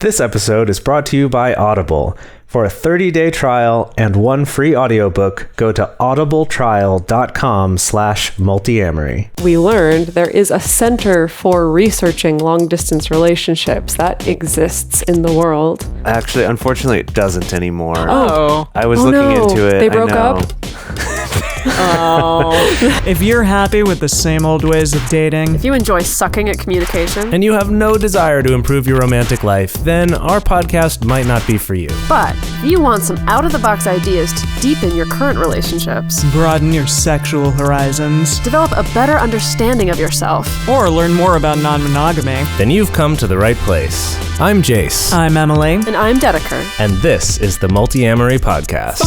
This episode is brought to you by Audible. For a 30-day trial and one free audiobook, go to audibletrial.com/multiamory. We learned there is a center for researching long-distance relationships that exists in the world. Actually, unfortunately, it doesn't anymore. Oh. I was looking into it. They broke up? Oh. If you're happy with the same old ways of dating, if you enjoy sucking at communication, and you have no desire to improve your romantic life, then our podcast might not be for you. but if you want some out-of-the-box ideas to deepen your current relationships, broaden your sexual horizons, develop a better understanding of yourself, or learn more about non-monogamy, Then you've come to the right place. I'm Jase, I'm Emily. and I'm Dedeker. and this is the Multiamory podcast.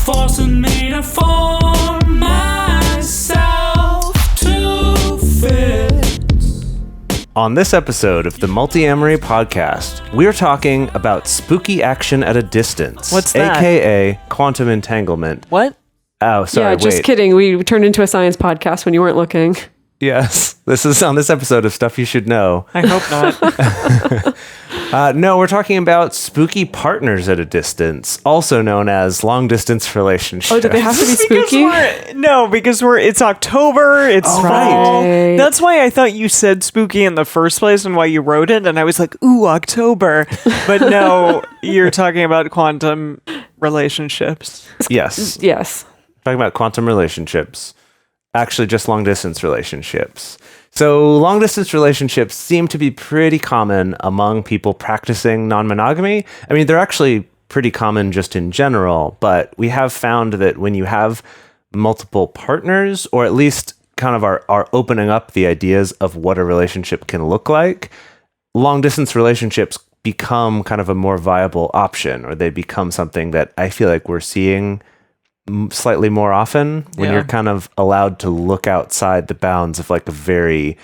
Forcing me to form myself to fit. On this episode of the Multiamory podcast, we're talking about spooky action at a distance. What's that? AKA quantum entanglement. What? Oh, sorry, Yeah, just wait. kidding. We turned into a science podcast when you weren't looking. Yes, this is on this episode of Stuff You Should Know. I hope not. No, we're talking about spooky partners at a distance, also known as long-distance relationships. Oh, do they have to be spooky? Because it's October, it's Oh, fall. right. That's why I thought you said spooky in the first place and why you wrote it, and I was like, ooh, October. But no, you're talking about quantum relationships. Yes, Yes. talking about quantum relationships. Actually, just long-distance relationships. So long-distance relationships seem to be pretty common among people practicing non-monogamy. I mean, they're actually pretty common just in general, but we have found that when you have multiple partners, or at least kind of are opening up the ideas of what a relationship can look like, long-distance relationships become kind of a more viable option, or they become something that I feel like we're seeing slightly more often when you're kind of allowed to look outside the bounds of like a very,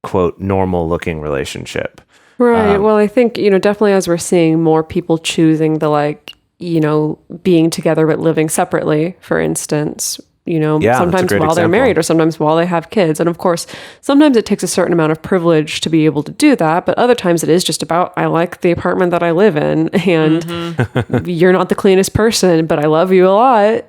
quote, normal looking relationship. Right. Well, I think, definitely as we're seeing more people choosing the being together but living separately, for instance, that's a sometimes great while they're example. married or sometimes while they have kids. And of course, sometimes it takes a certain amount of privilege to be able to do that. But other times it is just about, I like the apartment that I live in and you're not the cleanest person, but I love you a lot,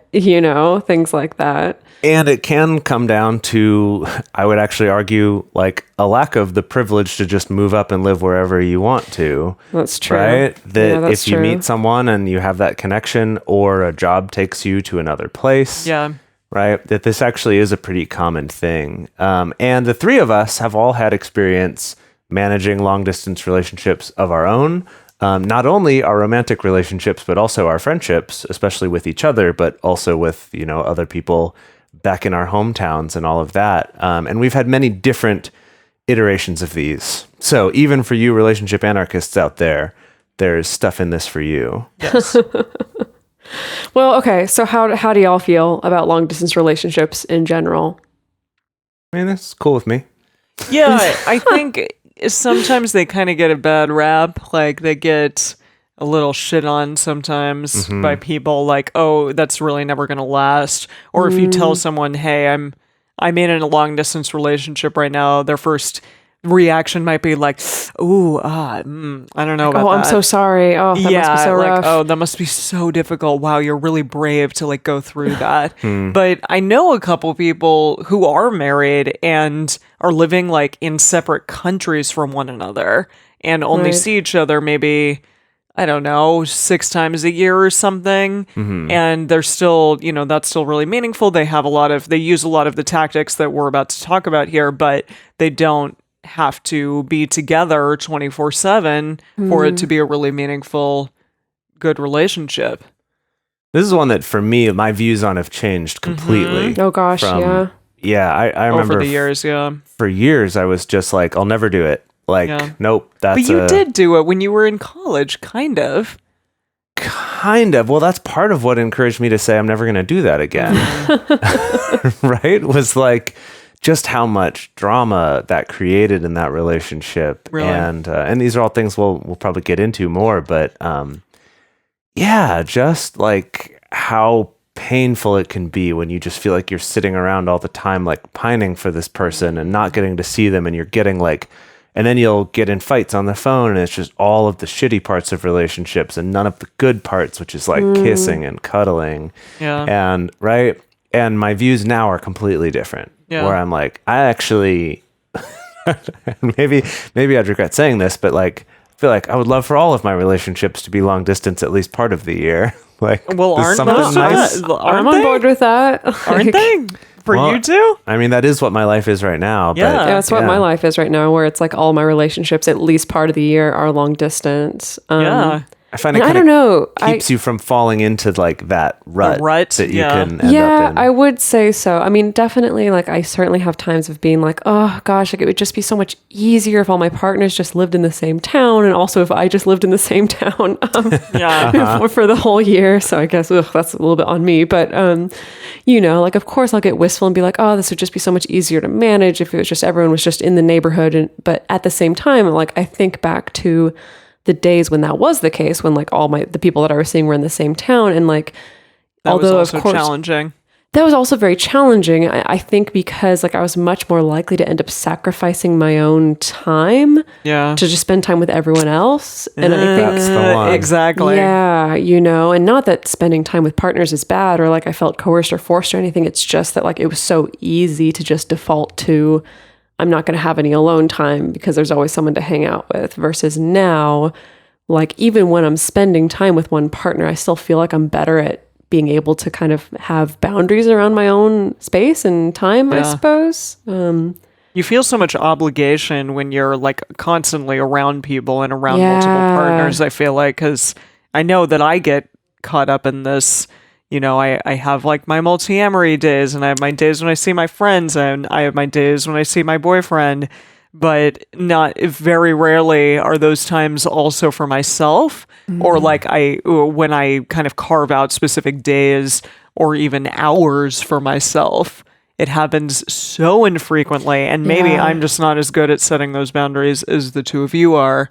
things like that. And it can come down to, I would actually argue, like a lack of the privilege to just move up and live wherever you want to. That's true. Right? That Yeah, that's if you true. meet someone and you have that connection, or a job takes you to another place. Yeah. Right? That this actually is a pretty common thing. And the three of us have all had experience managing long distance relationships of our own. Not only our romantic relationships, but also our friendships, especially with each other, but also with, other people back in our hometowns and all of that. And we've had many different iterations of these. So even for you relationship anarchists out there, there's stuff in this for you. Yes. Well, okay. So how do y'all feel about long distance relationships in general? I mean, that's cool with me. Yeah, I think sometimes they kind of get a bad rap. Like they get a little shit on sometimes by people like, oh, that's really never going to last. Or if you tell someone, hey, I'm in a long distance relationship right now, their first reaction might be like, ooh, I don't know about that. Oh, I'm so sorry. Oh, that must be so like, rough. oh, that must be so difficult. Wow, you're really brave to like go through that. But I know a couple people who are married and are living like in separate countries from one another and only Right. see each other maybe, I don't know, 6 times a year or something. And they're still, that's still really meaningful. They use a lot of the tactics that we're about to talk about here, but they don't have to be together 24/7 for it to be a really meaningful, good relationship. This is one that, for me, my views on have changed completely. Oh gosh, from- yeah. I remember Over the years, yeah. for years I was just like, I'll never do it. Like, Yeah. nope, that's But you did do it when you were in college, kind of. kind of. Well, that's part of what encouraged me to say I'm never going to do that again. Right? Was like just how much drama that created in that relationship. Really? And these are all things we'll probably get into more, but yeah, just like how painful it can be when you just feel like you're sitting around all the time, like pining for this person and not getting to see them, and you're getting like, and then you'll get in fights on the phone, and it's just all of the shitty parts of relationships and none of the good parts, which is like kissing and cuddling. Yeah. And right. And my views now are completely different. Yeah. Where I'm like, I actually, maybe I'd regret saying this, but like, I feel like I would love for all of my relationships to be long distance at least part of the year. Like, Well, there's aren't something those nice. I'm on board with that. Aren't they? For Well, you too? I mean, that is what my life is right now. Yeah. But, Yeah, that's what my life is right now, where it's like all my relationships, at least part of the year, are long distance. Yeah. I find And it I kind don't know. of keeps you from falling into like that rut, rut, that you yeah. can end Yeah, up in. I would say so. I mean, definitely, like, I certainly have times of being like, oh gosh, like it would just be so much easier if all my partners just lived in the same town, and also if I just lived in the same town Yeah. for the whole year. So I guess that's a little bit on me. But, you know, like, of course I'll get wistful and be like, oh, this would just be so much easier to manage if it was just everyone was just in the neighborhood. But at the same time, like, I think back to the days when that was the case, when like all the people that I was seeing were in the same town, and like, That although was also of course challenging. that was also very challenging. I think because like I was much more likely to end up sacrificing my own time Yeah. to just spend time with everyone else. And I think That's the one. Exactly. yeah, you know, and not that spending time with partners is bad or like I felt coerced or forced or anything. It's just that like it was so easy to just default to, I'm not going to have any alone time because there's always someone to hang out with, versus now, like even when I'm spending time with one partner, I still feel like I'm better at being able to kind of have boundaries around my own space and time, I Yeah. suppose. You feel so much obligation when you're like constantly around people and around Yeah. multiple partners, I feel like, because I know that I get caught up in this. You know, I have like my multiamory days, and I have my days when I see my friends, and I have my days when I see my boyfriend, but not very rarely are those times also for myself, or like when I kind of carve out specific days or even hours for myself. It happens so infrequently, and maybe Yeah. I'm just not as good at setting those boundaries as the two of you are.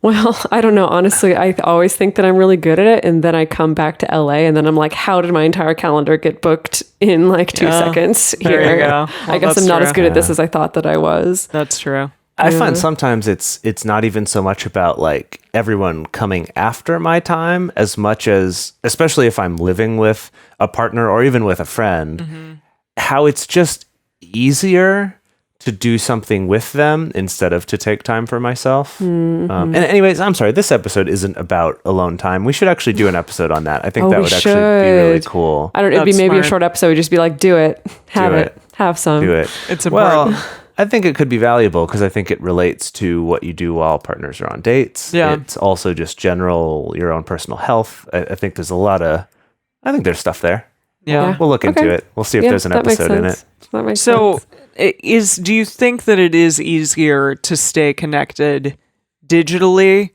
Well, I don't know. Honestly, I always think that I'm really good at it. And then I come back to LA and then I'm like, how did my entire calendar get booked in like 2 seconds There here? you go. I Well, guess that's I'm not as true. good at this as I thought that I was. That's true. I find sometimes it's not even so much about like everyone coming after my time as much as, especially if I'm living with a partner or even with a friend, how it's just easier to do something with them instead of to take time for myself. And anyways, I'm sorry, this episode isn't about alone time. We should actually do an episode on that. I think Oh, that we would actually be really should. cool. I don't know. It'd be That's maybe a smart. short episode. Just be like, do it. Have Do it. it. Have some. Do it. It's important. Well, I think it could be valuable because I think it relates to what you do while partners are on dates. Yeah. It's also just general, your own personal health. I think there's I think there's stuff there. Yeah. We'll look into Okay. it. We'll see if Yeah, there's an that makes episode in it. sense. That makes So, sense. do you think that it is easier to stay connected digitally?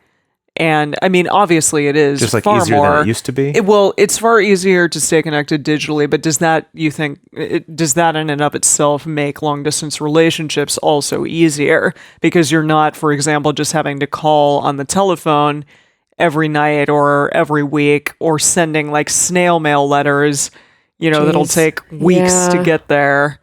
And I mean, obviously, it is Just like far easier more. than it used to be. It's far easier to stay connected digitally, but does that in and of itself make long distance relationships also easier? Because you're not, for example, just having to call on the telephone every night or every week, or sending like snail mail letters, that'll Jeez. take weeks to Yeah. get there.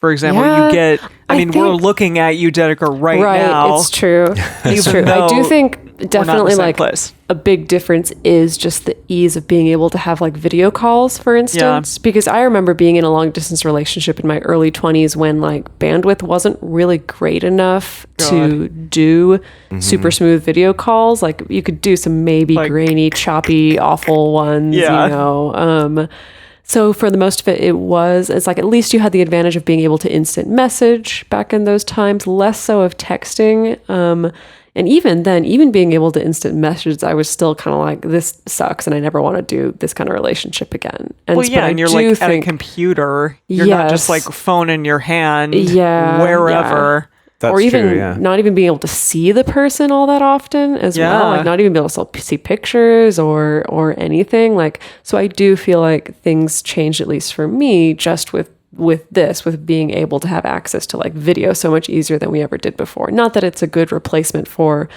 For example, Yeah. you get, I we're think- looking at you, Dedeker, right now. It's true. It's Even true. I do though think We're not in definitely the same like place. a big difference is just the ease of being able to have like video calls, for instance. Because I remember being in a long distance relationship in my early 20s when like bandwidth wasn't really great enough to do super smooth video calls. Like you could do some maybe Like- grainy, choppy, awful ones, Yeah. you know. So for the most of it, it's like at least you had the advantage of being able to instant message back in those times, less so of texting. And even then, even being able to instant message, I was still kind of like, this sucks, and I never want to do this kind of relationship again. And Well, but yeah, I and you're do like at a think- computer. You're not just like Yes. phone in your hand, Yeah, wherever. That's or even true, yeah. not even being able to see the person all that often as well, Yeah. like not even be able to see pictures or anything. Like, so I do feel like things changed, at least for me, just with being able to have access to like video so much easier than we ever did before. Not that it's a good replacement for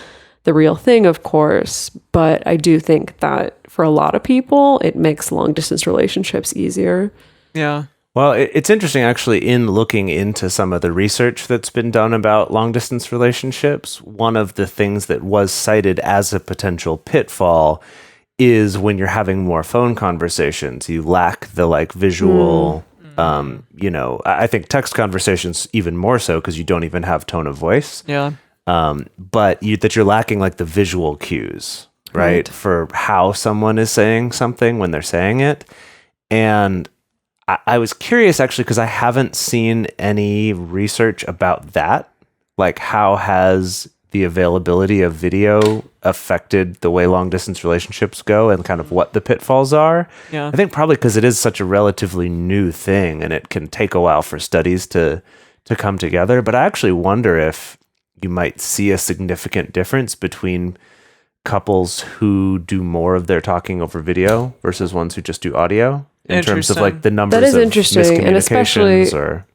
the real thing, of course. But I do think that for a lot of people, it makes long distance relationships easier. Yeah. Well, it's interesting actually in looking into some of the research that's been done about long distance relationships. One of the things that was cited as a potential pitfall is when you're having more phone conversations, you lack the like visual, I think text conversations even more so because you don't even have tone of voice. Yeah. But that you're lacking like the visual cues, right? For how someone is saying something when they're saying it. And I was curious actually, because I haven't seen any research about that. Like, how has the availability of video affected the way long distance relationships go and kind of what the pitfalls are? Yeah. I think probably because it is such a relatively new thing and it can take a while for studies to come together. But I actually wonder if you might see a significant difference between couples who do more of their talking over video versus ones who just do audio. In terms of like the numbers that is of interesting, and especially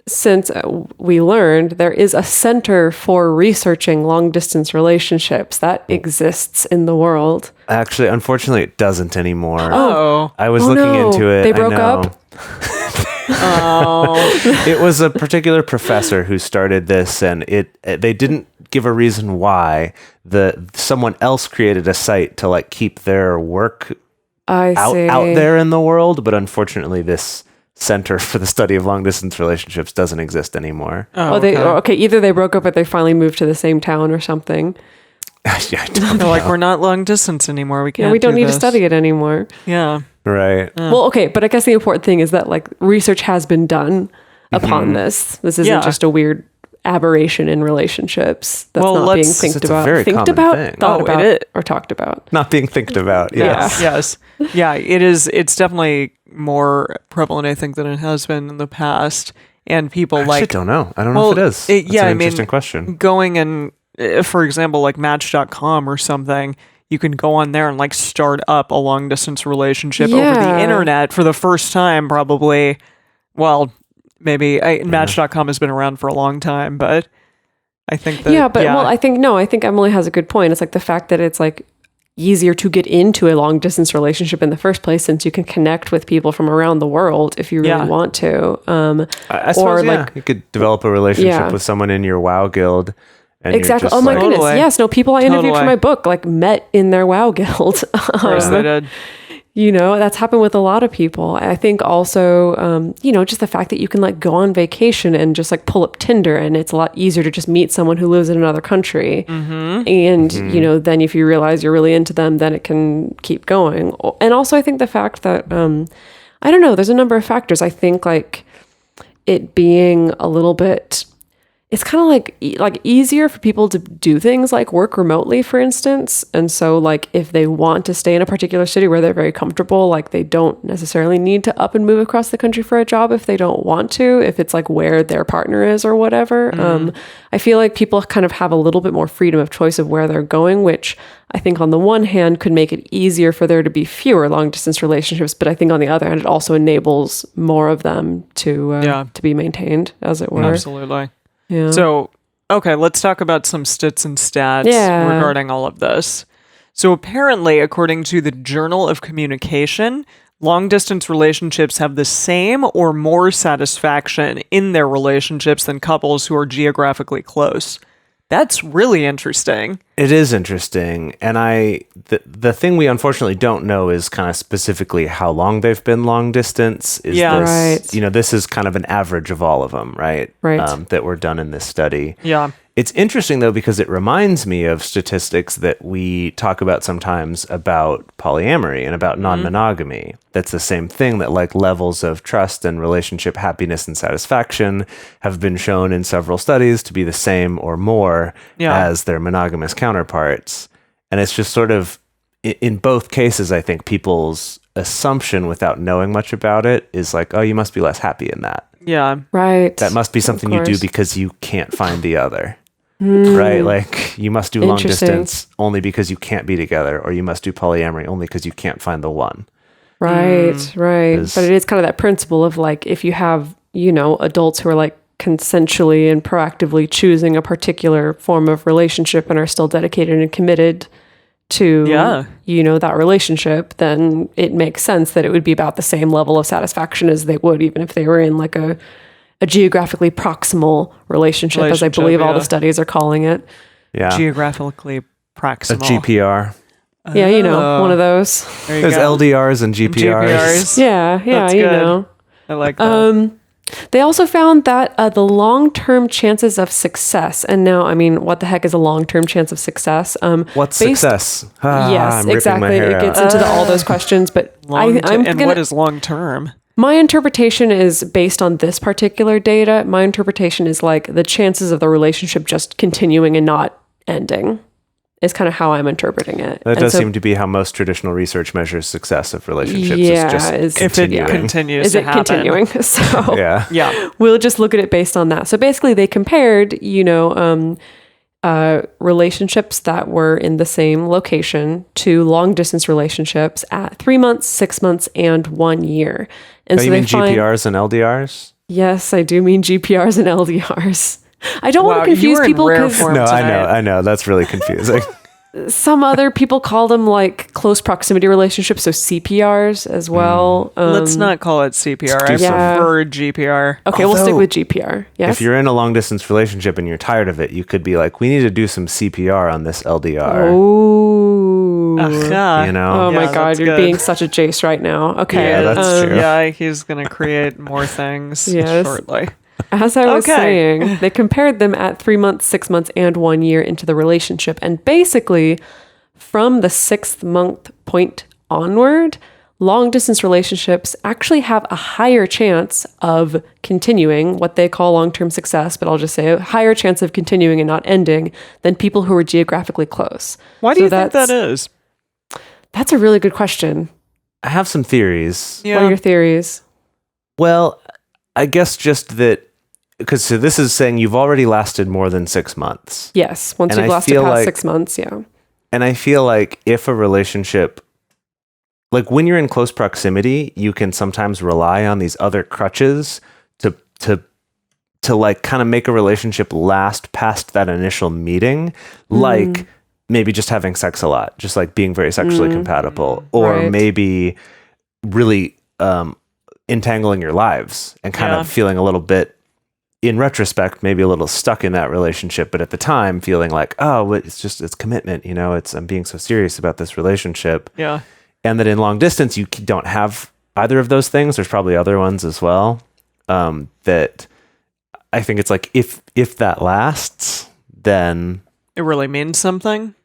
since we learned there is a center for researching long distance relationships that exists in the world. Actually, unfortunately, it doesn't anymore. Oh. I was looking into it. They broke up? It was a particular professor who started this, and they didn't give a reason why. Someone else created a site to like keep their work out there in the world, but unfortunately this center for the study of long distance relationships doesn't exist anymore. Okay, either they broke up or they finally moved to the same town or something. Yeah, I don't They're know. like, we're not long distance anymore. We can't. Yeah, we don't need to this. study it anymore. Yeah. Right. Well, okay, but I guess the important thing is that like research has been done upon this. This isn't just a weird aberration in relationships that's not being it's a very thought common about, thing. thought Oh, about, it is. or talked about. Not being thinked about. Yes. Yes. Yeah, it is. It's definitely more prevalent, I think, than it has been in the past. And people I actually don't know. I don't know if it is. That's an interesting question. Going and, for example, like Match.com or something, you can go on there and like start up a long distance relationship over the internet for the first time, probably. Well, maybe Match.com has been around for a long time, but I think that. Well, I think Emily has a good point. It's like the fact that it's like easier to get into a long distance relationship in the first place since you can connect with people from around the world if you really want to. I suppose, you could develop a relationship with someone in your WoW guild. And exactly. Oh my goodness. Yes. No, people I interviewed for my book like met in their WoW guild. Of course they did. That's happened with a lot of people. I think also, just the fact that you can like go on vacation and just like pull up Tinder and it's a lot easier to just meet someone who lives in another country. Mm-hmm. And, then if you realize you're really into them, then it can keep going. And also I think the fact that, I don't know, there's a number of factors. I think like it being a little bit, it's kind of like easier for people to do things like work remotely, for instance. And so like if they want to stay in a particular city where they're very comfortable, like they don't necessarily need to up and move across the country for a job if they don't want to, if it's like where their partner is or whatever. I feel like people kind of have a little bit more freedom of choice of where they're going, which I think on the one hand could make it easier for there to be fewer long distance relationships. But I think on the other hand, it also enables more of them to be maintained, as it were. Absolutely. Yeah. So, okay, let's talk about some stits and stats regarding all of this. So apparently, according to the Journal of Communication, long-distance relationships have the same or more satisfaction in their relationships than couples who are geographically close. That's really interesting. It is interesting. And the thing we unfortunately don't know is kind of specifically how long they've been long distance. This is kind of an average of all of them, right? Right. That were done in this study. Yeah. It's interesting, though, because it reminds me of statistics that we talk about sometimes about polyamory and about non-monogamy. That's the same thing, that like levels of trust and relationship happiness and satisfaction have been shown in several studies to be the same or more as their monogamous counterparts. And it's just sort of, in both cases, I think people's assumption without knowing much about it is like, oh, you must be less happy in that. Yeah. Right. That must be something you do because you can't find the other. Right? Like you must do long distance only because you can't be together, or you must do polyamory only because you can't find the one. Right. But it is kind of that principle of like, if you have, adults who are like consensually and proactively choosing a particular form of relationship and are still dedicated and committed to, that relationship, then it makes sense that it would be about the same level of satisfaction as they would even if they were in like a geographically proximal relationship, as I believe all the studies are calling it. Yeah. Geographically proximal. A GPR. Yeah, one of those. There's LDRs and GPRs. Yeah, That's good. I like that. They also found that the long-term chances of success, and now, I mean, what the heck is a long-term chance of success? What's success? Yes, exactly. It gets into all those questions, but what is long-term? My interpretation is based on this particular data. My interpretation is like the chances of the relationship just continuing and not ending is kind of how I'm interpreting it. That does seem to be how most traditional research measures success of relationships. Is continuing. If it continues is to it happen. continuing? So yeah, we'll just look at it based on that. So basically they compared, relationships that were in the same location to long distance relationships at 3 months, 6 months, and 1 year. And you mean GPRs and LDRs? Yes, I do mean GPRs and LDRs. I don't want to confuse people because I know that's really confusing. some other people call them like close proximity relationships, so CPRs as well. Let's not call it CPR. I prefer GPR. Okay, we'll stick with GPR. Yes. If you're in a long distance relationship and you're tired of it, you could be like, we need to do some CPR on this LDR. Oh, oh my God, you're being such a Jase right now. Okay, yeah, that's true. Yeah, he's gonna create more things shortly. As I was saying, they compared them at 3 months, 6 months, and 1 year into the relationship. And basically, from the 6th month point onward, long distance relationships actually have a higher chance of continuing, what they call long-term success, but I'll just say a higher chance of continuing and not ending than people who are geographically close. Why do you think that is? That's a really good question. I have some theories. Yeah. What are your theories? Well, I guess just that, because this is saying you've already lasted more than 6 months. Yes, once you've lasted past 6 months, yeah. And I feel like if a relationship, like when you're in close proximity, you can sometimes rely on these other crutches to like kind of make a relationship last past that initial meeting, like maybe just having sex a lot, just like being very sexually compatible, or maybe really entangling your lives and kind of feeling a little bit, in retrospect, maybe a little stuck in that relationship, but at the time feeling like, oh, it's commitment, I'm being so serious about this relationship. Yeah. And that in long distance, you don't have either of those things. There's probably other ones as well. That I think it's like, if that lasts, then it really means something.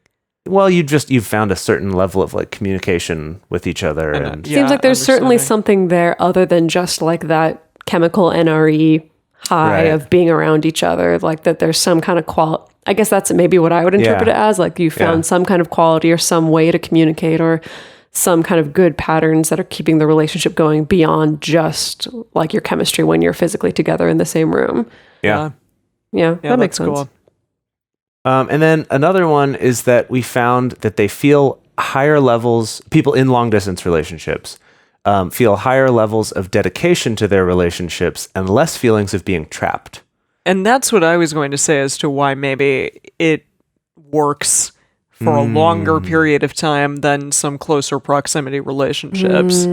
Well, you've found a certain level of like communication with each other, and seems like there's certainly something there other than just like that chemical NRE high of being around each other. Like that, there's some kind of quality. I guess that's maybe what I would interpret it as. Like you found some kind of quality or some way to communicate, or some kind of good patterns that are keeping the relationship going beyond just like your chemistry when you're physically together in the same room. Yeah, that makes sense. Cool. And then another one is that we found that they feel higher levels, people in long distance relationships feel higher levels of dedication to their relationships and less feelings of being trapped. And that's what I was going to say as to why maybe it works for a longer period of time than some closer proximity relationships.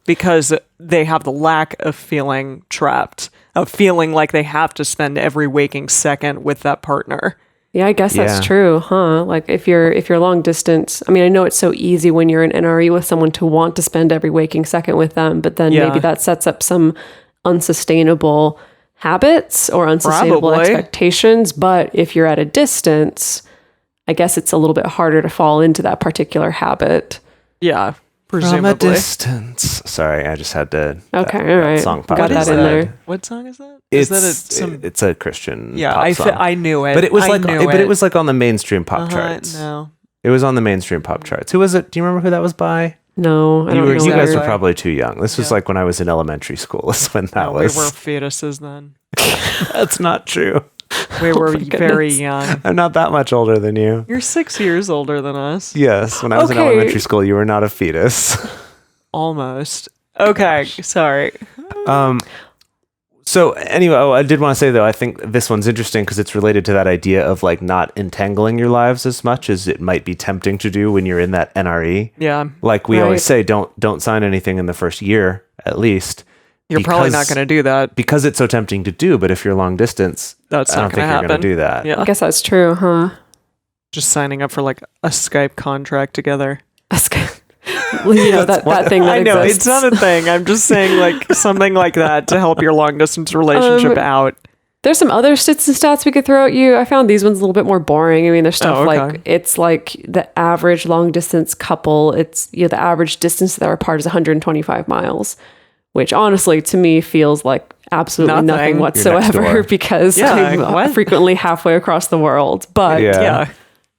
Because they have the lack of feeling trapped, of feeling like they have to spend every waking second with that partner. Yeah, I guess that's true, huh? Like if you're long distance, I mean, I know it's so easy when you're in NRE with someone to want to spend every waking second with them, but then maybe that sets up some unsustainable habits or unsustainable expectations. But if you're at a distance, I guess it's a little bit harder to fall into that particular habit. Yeah, presumably. From a distance. Sorry, I just had to. Okay, all right. Song pop got that in there. What song is that? It's a Christian. pop song. I knew it. But it was it was like on the mainstream pop charts. No, it was on the mainstream pop charts. Who was it? Do you remember who that was by? No, I don't know. You guys were probably too young. This was like when I was in elementary school. That's when that was. We were fetuses then. That's not true. We were very young. I'm not that much older than you. You're 6 years older than us. Yes, when I was in elementary school, you were not a fetus. Almost. Okay, sorry. So anyway, I did want to say though, I think this one's interesting because it's related to that idea of like not entangling your lives as much as it might be tempting to do when you're in that NRE. Yeah. Like we Right. always say, don't sign anything in the first year at least. You're probably not going to do that. Because it's so tempting to do, but if you're long distance, That's I not don't think gonna you're going happen. to do that. Yeah. I guess that's true, huh? Just signing up for like a Skype contract together. That's good. That thing that I know exists. it's not a thing. I'm just saying like something like that to help your long distance relationship out. There's some other stats and stats we could throw at you. I found these ones a little bit more boring. I mean, there's stuff okay. like it's like the average long distance couple. It's the average distance that they're apart is 125 miles, which honestly to me feels like absolutely Nothing. nothing You're next whatsoever door. because Yeah, I'm what? frequently halfway across the world. But Yeah. Yeah.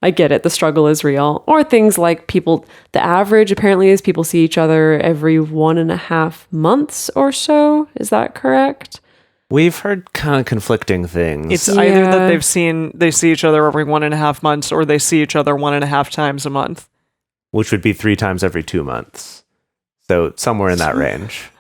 I get it. The struggle is real. Or things like the average apparently is people see each other every 1.5 months or so. Is that correct? We've heard kind of conflicting things. It's either Yeah. that they see each other every 1.5 months or they see each other 1.5 times a month. which would be 3 times every 2 months. So somewhere in that range.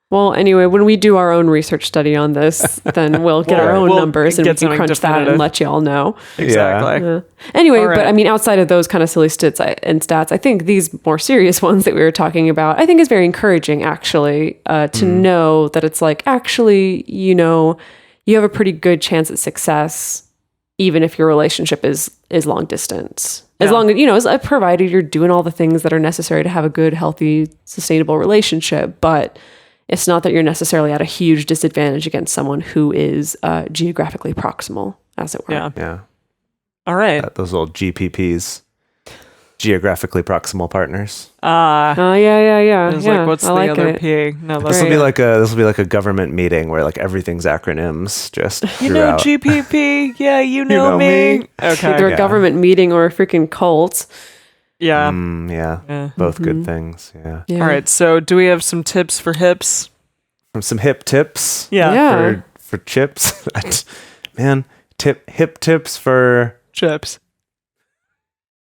Well, anyway, when we do our own research study on this, then we'll get our own We'll numbers and we get can something crunch that definitive. and let y'all know. Exactly. Yeah. Anyway, All right. but I mean, outside of those kind of silly stats, I think these more serious ones that we were talking about, I think is very encouraging actually to know that it's like, actually, you have a pretty good chance at success, even if your relationship is long distance. As long as, as provided you're doing all the things that are necessary to have a good, healthy, sustainable relationship, but it's not that you're necessarily at a huge disadvantage against someone who is geographically proximal, as it were. Yeah. Yeah. All right. Those old GPPs, geographically proximal partners. Oh, yeah. It's yeah, like, what's I the like other it. P? No, that's This will Right. be like a government meeting where like everything's acronyms just You know throughout. GPP? Yeah, you know, know me. me. Okay. Either a Yeah. government meeting or a freaking cult. Yeah. Yeah. Yeah. Both good things. Yeah. Yeah. All right. So, do we have some tips for hips? From some hip tips. Yeah. Yeah. For chips. Man, hip tips for Chips.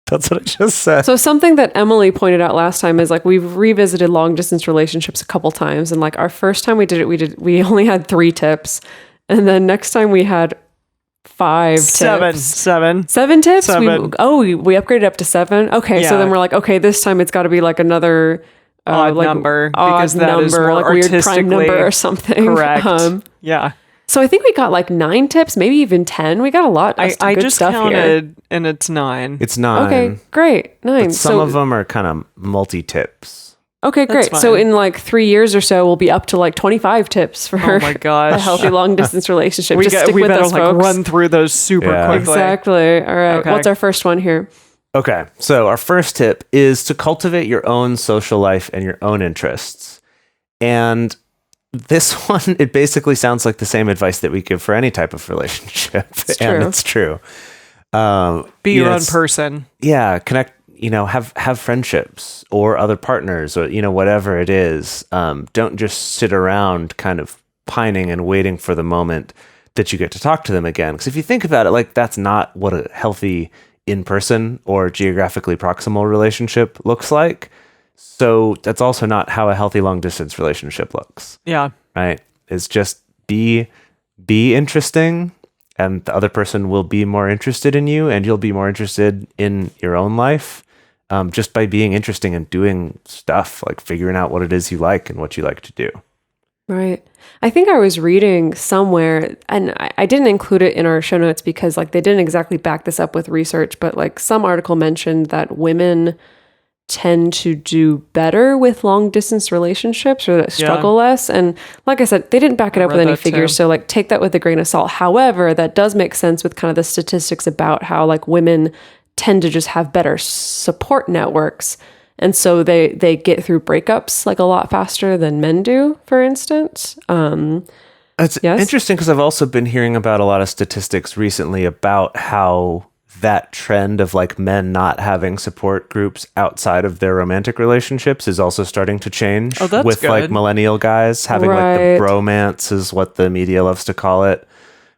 that's what I just said. So something that Emily pointed out last time is like we've revisited long distance relationships a couple times, and like our first time we did it, we only had 3 tips, and then next time we had 5 tips. 7. 7 tips? Seven. We upgraded up to 7. Okay, so Yeah. then we're like, okay, this time it's got to be like another Odd like number, odd because that is number, more like weird prime artistically number or something. Correct. Yeah. So I think we got like 9 tips, maybe even 10. We got a lot. Of I good just stuff counted here. and it's 9. It's 9. Okay, great, 9. But some of them are kind of multi-tips. Okay, That's great. So fine. in like 3 years or so, we'll be up to like 25 tips for Oh my gosh. a healthy long distance relationship. Just stick we with better us, like folks. run through those super Yeah. quickly. Exactly. All right. Okay. What's our first one here? Okay, so our first tip is to cultivate your own social life and your own interests. And this one, it basically sounds like the same advice that we give for any type of relationship. It's and true. it's true. Be you your know, own it's- person. Yeah, connect, have friendships or other partners or, whatever it is. Don't just sit around kind of pining and waiting for the moment that you get to talk to them again. Because if you think about it, like that's not what a healthy in-person or geographically proximal relationship looks like. So that's also not how a healthy long-distance relationship looks, Yeah. right? It's just be interesting, and the other person will be more interested in you, and you'll be more interested in your own life, just by being interesting and doing stuff, like figuring out what it is you like and what you like to do. Right. I think I was reading somewhere, and I didn't include it in our show notes because like they didn't exactly back this up with research, but like some article mentioned that women tend to do better with long distance relationships or that struggle less. And like I said, they didn't back it up with read any that too. figures. So like take that with a grain of salt. However, that does make sense with kind of the statistics about how like women tend to just have better support networks. And so they get through breakups like a lot faster than men do, for instance. It's Yes? interesting because I've also been hearing about a lot of statistics recently about how that trend of like men not having support groups outside of their romantic relationships is also starting to change. Oh, that's with like good. millennial guys having like Right. the bromance is what the media loves to call it.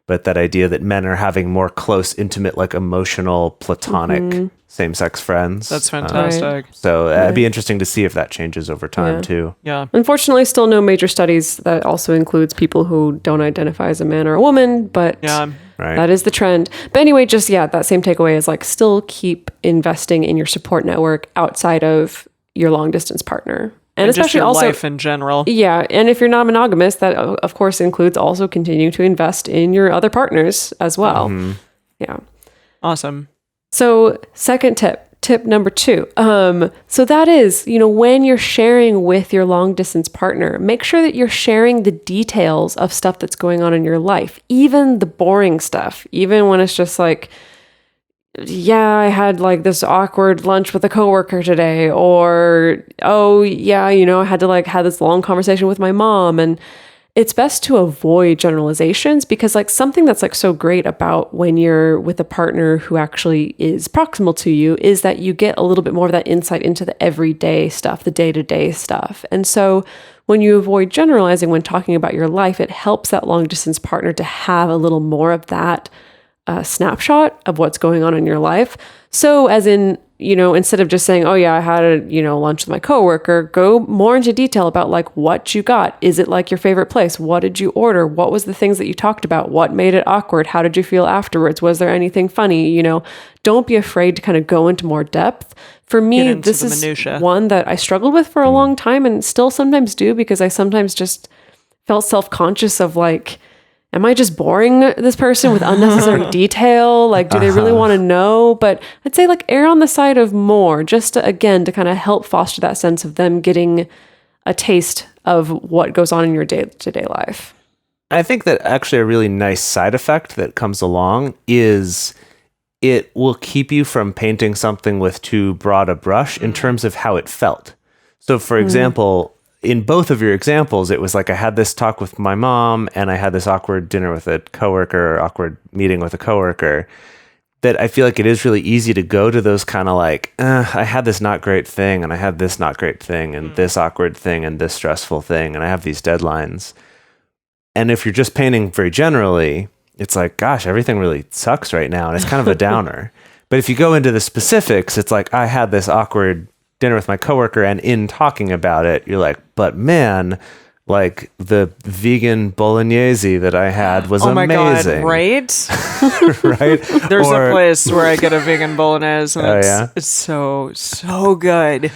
but that idea that men are having more close, intimate, like emotional, platonic same-sex friends. That's fantastic. So it'd be interesting to see if that changes over time too. Yeah. Unfortunately, still no major studies that also includes people who don't identify as a man or a woman, but Right. that is the trend. But anyway, just that same takeaway is like still keep investing in your support network outside of your long distance partner. And just especially your also life in general. Yeah, and if you're not monogamous, that of course includes also continuing to invest in your other partners as well. Yeah. Awesome. So second tip number 2. So that is, when you're sharing with your long distance partner, make sure that you're sharing the details of stuff that's going on in your life, even the boring stuff, even when it's just like, yeah, I had like this awkward lunch with a coworker today, or, oh yeah, I had to like have this long conversation with my mom. And it's best to avoid generalizations because like something that's like so great about when you're with a partner who actually is proximal to you is that you get a little bit more of that insight into the everyday stuff, the day-to-day stuff. And so when you avoid generalizing when talking about your life, it helps that long distance partner to have a little more of that snapshot of what's going on in your life. So as in, instead of just saying, oh yeah, I had a, lunch with my coworker, go more into detail about like what you got. Is it like your favorite place? What did you order? What was the things that you talked about? What made it awkward? How did you feel afterwards? Was there anything funny? Don't be afraid to kind of go into more depth. For me, this is minutia. One that I struggled with for a long time and still sometimes do because I sometimes just felt self-conscious of like, am I just boring this person with unnecessary detail? Like, do they really want to know? But I'd say like err on the side of more, just to, again, to kind of help foster that sense of them getting a taste of what goes on in your day-to-day life. I think that actually a really nice side effect that comes along is it will keep you from painting something with too broad a brush in terms of how it felt. So for example, in both of your examples, it was like I had this talk with my mom and I had this awkward dinner with a coworker, or awkward meeting with a coworker, that I feel like it is really easy to go to those kind of like, I had this not great thing and I had this not great thing and this awkward thing and this stressful thing and I have these deadlines. And if you're just painting very generally, it's like, gosh, everything really sucks right now. And it's kind of a downer. But if you go into the specifics, it's like, I had this awkward dinner with my coworker, and in talking about it, you're like, but man, like the vegan bolognese that I had was amazing. God, right? Right? There's a place where I get a vegan bolognese and it's so good.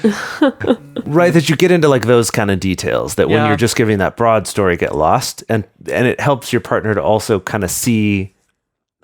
Right, that you get into like those kind of details that when you're just giving that broad story get lost, and it helps your partner to also kind of see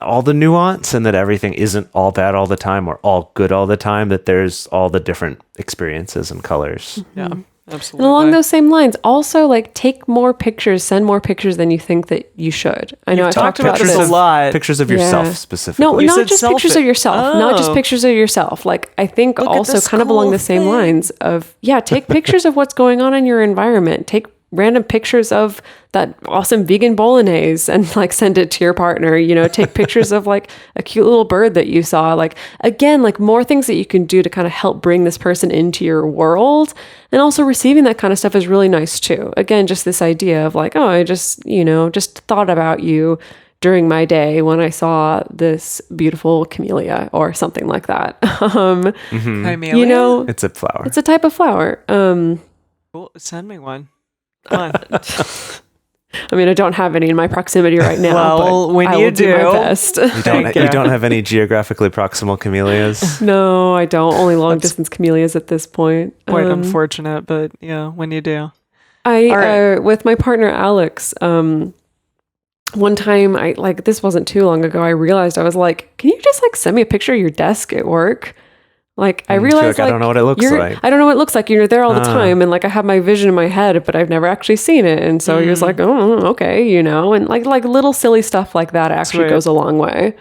all the nuance and that everything isn't all bad all the time or all good all the time, that there's all the different experiences and colors. Yeah, absolutely. And along those same lines, also like take more pictures, send more pictures than you think that you should. I know I've talked about this a lot. Pictures of yourself specifically. No, not just pictures of yourself. Not just pictures of yourself. Like I think also kind of along the same lines of, take pictures of what's going on in your environment. Take random pictures of that awesome vegan bolognese and like send it to your partner, take pictures of like a cute little bird that you saw. Like again, like more things that you can do to kind of help bring this person into your world. And also receiving that kind of stuff is really nice too. Again, just this idea of like, oh, I just, just thought about you during my day when I saw this beautiful camellia or something like that. Camellia? It's a flower. It's a type of flower. Cool. Send me one. Come on. I mean, I don't have any in my proximity right now. Well, but when I you will do my best. You don't have any geographically proximal camellias? No, I don't. Only long distance camellias at this point. Quite unfortunate, but yeah, when you do. With my partner Alex, one time this wasn't too long ago, I realized I was like, can you just like send me a picture of your desk at work? Like I realized I don't know what it looks like. I don't know what it looks like. You're there all the time, and like I have my vision in my head, but I've never actually seen it. And so he was like, "Oh, okay," and like little silly stuff like that actually goes a long way.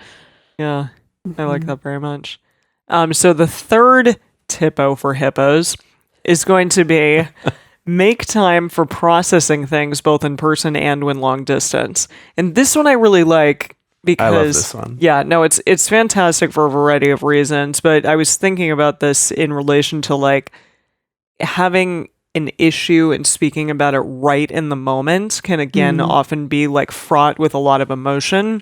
Yeah, I like that very much. So the third tippo for hippos is going to be make time for processing things both in person and when long distance. And this one I really like. Because, I love this one. Yeah, no, it's fantastic for a variety of reasons. But I was thinking about this in relation to like having an issue and speaking about it right in the moment can again often be like fraught with a lot of emotion.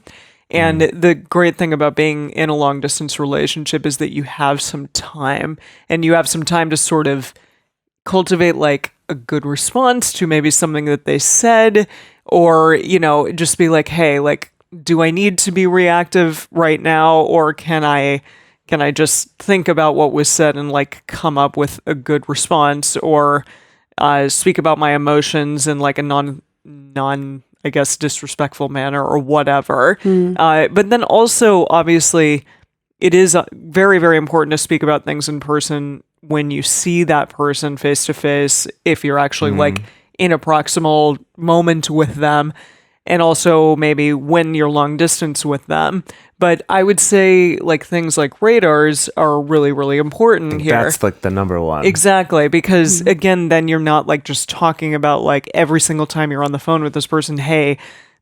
And the great thing about being in a long distance relationship is that you have some time, and you have some time to sort of cultivate like a good response to maybe something that they said, or, you know, just be like, hey, like, do I need to be reactive right now, or can I just think about what was said and like come up with a good response, or speak about my emotions in like a non I guess disrespectful manner or whatever. But then also obviously it is very, very important to speak about things in person when you see that person face to face, if you're actually like in a proximal moment with them, and also maybe when you're long distance with them. But I would say like things like radars are really, really important here. That's like the number one. Exactly. Because again, then you're not like just talking about like every single time you're on the phone with this person, hey,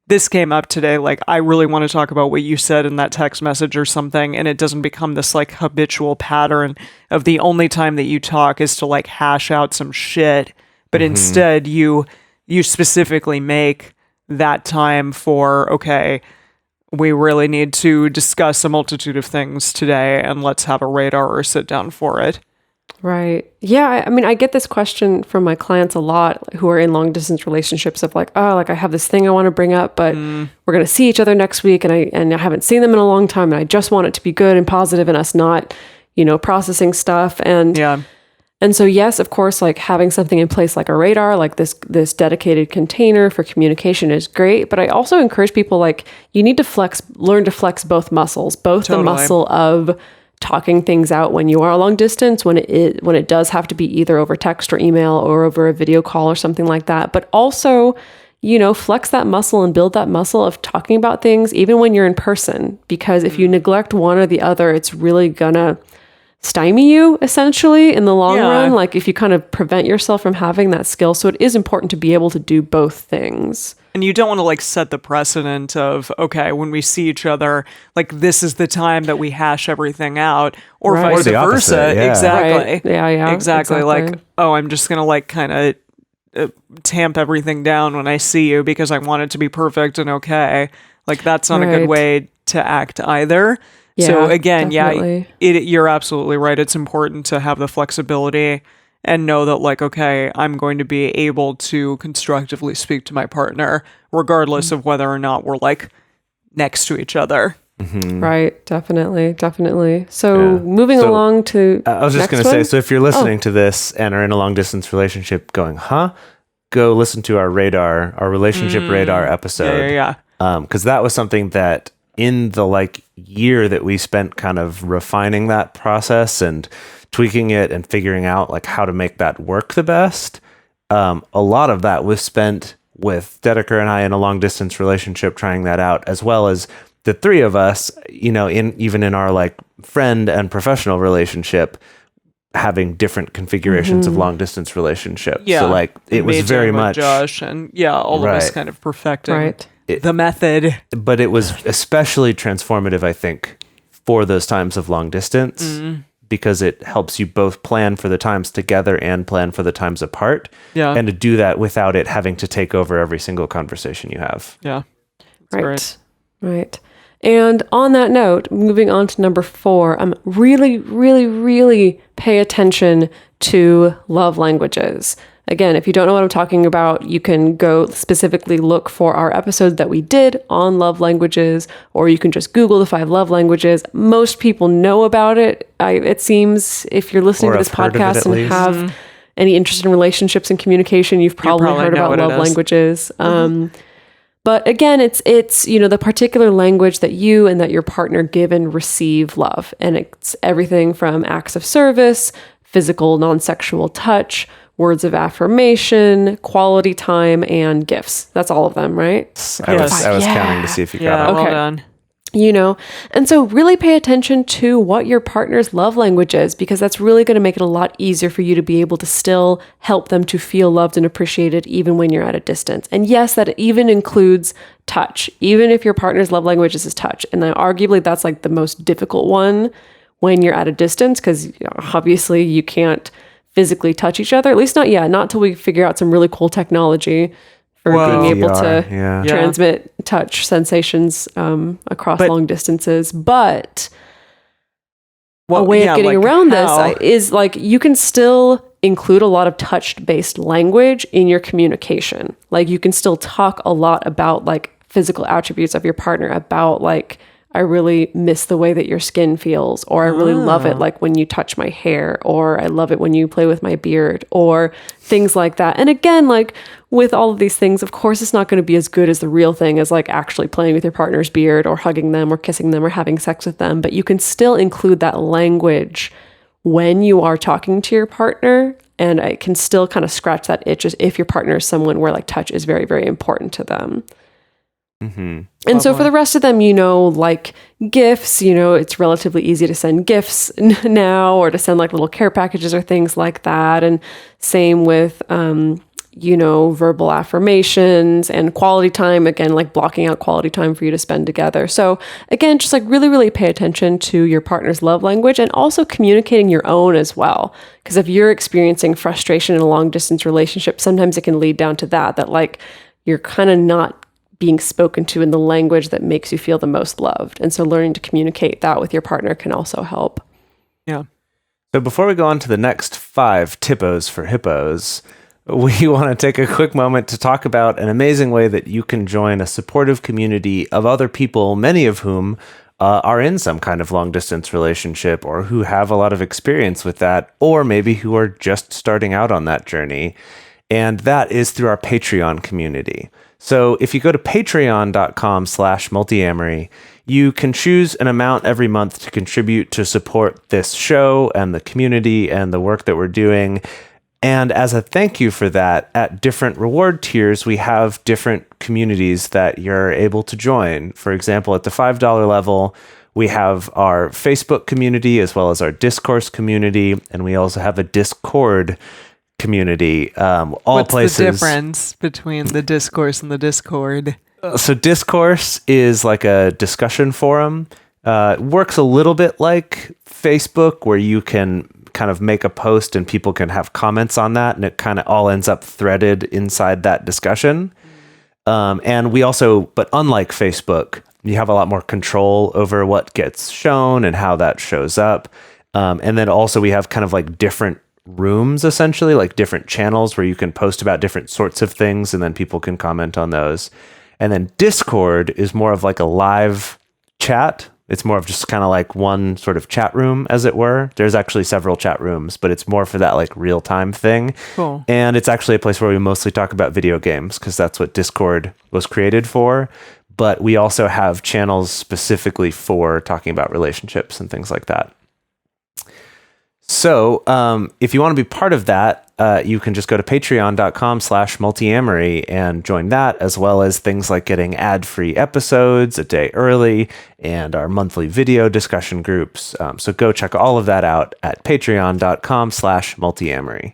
this came up today. Like, I really want to talk about what you said in that text message or something. And it doesn't become this like habitual pattern of the only time that you talk is to like hash out some shit. But instead you specifically make that time for, okay, we really need to discuss a multitude of things today, and let's have a radar or sit down for it. Right. Yeah. I mean, I get this question from my clients a lot who are in long distance relationships of like, oh, like I have this thing I want to bring up, but we're going to see each other next week. And I haven't seen them in a long time. And I just want it to be good and positive and us not, you know, processing stuff. And so, yes, of course, like having something in place like a radar, like this dedicated container for communication is great. But I also encourage people, like, you need to learn to flex both muscles, both the muscle of talking things out when you are long distance, when it does have to be either over text or email or over a video call or something like that. But also, you know, flex that muscle and build that muscle of talking about things even when you're in person. Because if you neglect one or the other, it's really gonna stymie you essentially in the long run, like if you kind of prevent yourself from having that skill. So it is important to be able to do both things. And you don't want to like set the precedent of, okay, when we see each other, like this is the time that we hash everything out, or Right. vice Or the versa. opposite, yeah. Exactly. Right. Yeah. Exactly. Like, oh, I'm just going to like kind of tamp everything down when I see you because I want it to be perfect and okay. Like that's not a good Right. way to act either. Yeah, So again, definitely. you're absolutely right. It's important to have the flexibility and know that like, okay, I'm going to be able to constructively speak to my partner regardless of whether or not we're like next to each other. Right. Definitely. So Yeah. moving So, along to I was just next going to say, one? so if you're listening to this and are in a long distance relationship going, go listen to our relationship radar episode. Yeah. Because that was something that in the like year that we spent kind of refining that process and tweaking it and figuring out like how to make that work the best. A lot of that was spent with Dedeker and I in a long distance relationship, trying that out, as well as the three of us, you know, even in our like friend and professional relationship, having different configurations of long distance relationships. Yeah. So like it was Me very too, with much Josh and all of us Right. kind of perfecting Right. the method. but it was especially transformative, I think, for those times of long distance, because it helps you both plan for the times together and plan for the times apart. Yeah. And to do that without it having to take over every single conversation you have. Yeah. Right. Right. And on that note, moving on to number 4, really pay attention to love languages. Again, if you don't know what I'm talking about, you can go specifically look for our episode that we did on love languages, or you can just Google the 5 love languages. Most people know about it. It seems if you're listening Or to this have heard of it podcast at and least. have any interest in relationships and communication, you've probably probably heard know about what it love is. languages. But again, it's you know, the particular language that you and that your partner give and receive love. And it's everything from acts of service, physical, non-sexual touch, words of affirmation, quality time, and gifts. That's all of them, right? I was Yeah. counting to see if you Yeah. got it. Well Okay. done. You know, and so really pay attention to what your partner's love language is, because that's really going to make it a lot easier for you to be able to still help them to feel loved and appreciated even when you're at a distance. And yes, that even includes touch, even if your partner's love language is touch. And then arguably that's like the most difficult one when you're at a distance, because obviously you can't physically touch each other, at least not yet, not till we figure out some really cool technology for being able to yeah. transmit touch sensations across long distances. But a way of getting around this is like you can still include a lot of touch-based language in your communication. Like you can still talk a lot about like physical attributes of your partner, about like, I really miss the way that your skin feels, or I really love it like when you touch my hair, or I love it when you play with my beard, or things like that. And again, like with all of these things, of course, it's not going to be as good as the real thing as like actually playing with your partner's beard or hugging them or kissing them or having sex with them. But you can still include that language when you are talking to your partner. And it can still kind of scratch that itch if your partner is someone where like touch is very, very important to them. Mm-hmm. And so for the rest of them, like gifts, it's relatively easy to send gifts now, or to send like little care packages or things like that. And same with, verbal affirmations and quality time, again, like blocking out quality time for you to spend together. So again, just like really, really pay attention to your partner's love language, and also communicating your own as well. Because if you're experiencing frustration in a long distance relationship, sometimes it can lead down to that like you're kind of not being spoken to in the language that makes you feel the most loved. And so learning to communicate that with your partner can also help. Yeah. So before we go on to the next 5 tippos for hippos, we want to take a quick moment to talk about an amazing way that you can join a supportive community of other people, many of whom are in some kind of long distance relationship, or who have a lot of experience with that, or maybe who are just starting out on that journey. And that is through our Patreon community. So if you go to patreon.com/multiamory, you can choose an amount every month to contribute to support this show and the community and the work that we're doing. And as a thank you for that, at different reward tiers, we have different communities that you're able to join. For example, at the $5 level, we have our Facebook community as well as our Discourse community, and we also have a Discord community. What's the difference between the Discourse and the Discord? So Discourse is like a discussion forum. It works a little bit like Facebook, where you can kind of make a post and people can have comments on that, and it kind of all ends up threaded inside that discussion. And we also, but unlike Facebook, you have a lot more control over what gets shown and how that shows up. And then also we have kind of like different rooms, essentially, like different channels where you can post about different sorts of things, and then people can comment on those. And then Discord is more of like a live chat. It's more of just kind of like one sort of chat room, as it were. There's actually several chat rooms, but it's more for that like real time thing. Cool. And it's actually a place where we mostly talk about video games, because that's what Discord was created for. But we also have channels specifically for talking about relationships and things like that. So if you want to be part of that, you can just go to patreon.com/multiamory and join that, as well as things like getting ad-free episodes a day early and our monthly video discussion groups. So go check all of that out at patreon.com/multiamory.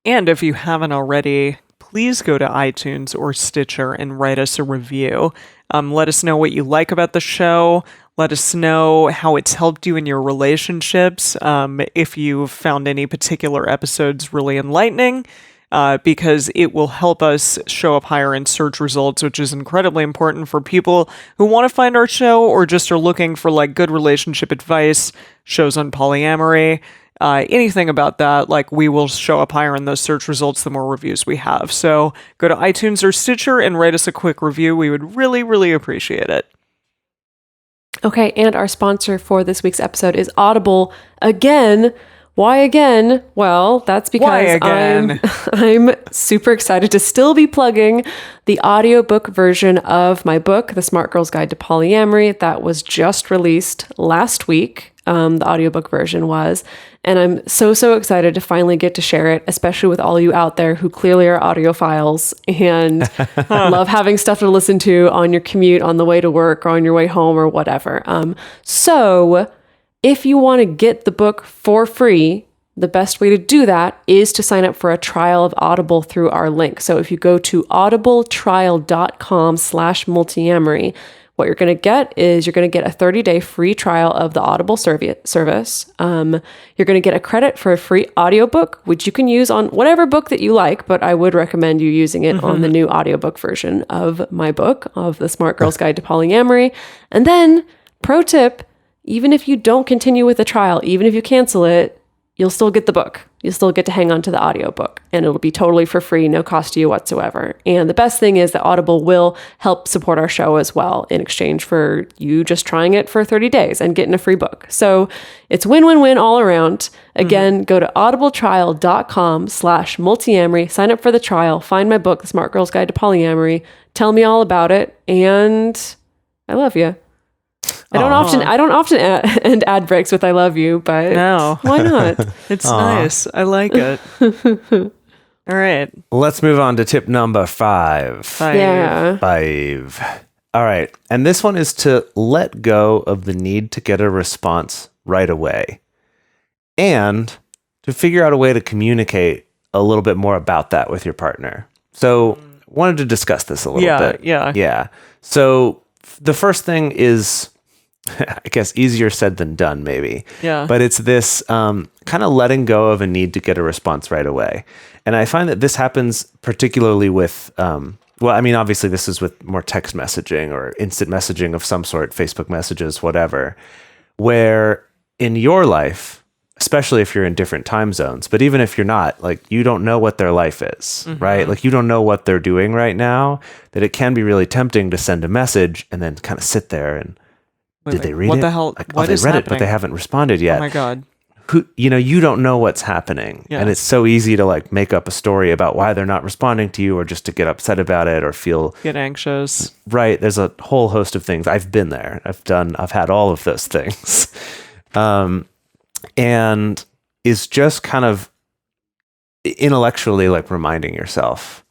And if you haven't already, please go to iTunes or Stitcher and write us a review. Let us know what you like about the show. Let us know how it's helped you in your relationships, if you've found any particular episodes really enlightening, because it will help us show up higher in search results, which is incredibly important for people who want to find our show or just are looking for like good relationship advice, shows on polyamory, anything about that. Like, we will show up higher in those search results the more reviews we have. So go to iTunes or Stitcher and write us a quick review. We would really, really appreciate it. Okay, and our sponsor for this week's episode is Audible again. Why again? Well, that's because I'm super excited to still be plugging the audiobook version of my book, The Smart Girl's Guide to Polyamory, that was just released last week. The audiobook version was. And I'm so excited to finally get to share it, especially with all you out there who clearly are audiophiles and love having stuff to listen to on your commute, on the way to work, or on your way home, or whatever. So if you want to get the book for free, the best way to do that is to sign up for a trial of Audible through our link. So if you go to audibletrial.com/multiamory, What you're going to get is you're going to get a 30-day free trial of the Audible service. You're going to get a credit for a free audiobook, which you can use on whatever book that you like, but I would recommend you using it on the new audiobook version of my book, of The Smart Girl's Guide to Polyamory. And then, pro tip, even if you don't continue with the trial, even if you cancel it, you'll still get the book. You'll still get to hang on to the audiobook, and it'll be totally for free, no cost to you whatsoever. And the best thing is that Audible will help support our show as well in exchange for you just trying it for 30 days and getting a free book. So it's win-win-win all around. Again, go to audibletrial.com/multiamory, sign up for the trial, find my book, The Smart Girl's Guide to Polyamory, tell me all about it, and I love you. I don't often end ad breaks with "I love you," but No. why not? It's nice. I like it. All right. Let's move on to tip number 5. Yeah. 5. All right. And this one is to let go of the need to get a response right away and to figure out a way to communicate a little bit more about that with your partner. So wanted to discuss this a little bit. Yeah. So the first thing is, I guess, easier said than done, maybe. Yeah. But it's this kind of letting go of a need to get a response right away. And I find that this happens particularly with, obviously this is with more text messaging or instant messaging of some sort, Facebook messages, whatever, where in your life, especially if you're in different time zones, but even if you're not, like, you don't know what their life is, right? Like, you don't know what they're doing right now, that it can be really tempting to send a message and then kind of sit there and, did they read it? What the hell? Like, What they is read happening? it, but they haven't responded yet. Oh my God. You don't know what's happening. Yeah. And it's so easy to like make up a story about why they're not responding to you, or just to get upset about it or feel Get anxious. right. There's a whole host of things. I've been there. I've had all of those things. And is just kind of intellectually like reminding yourself,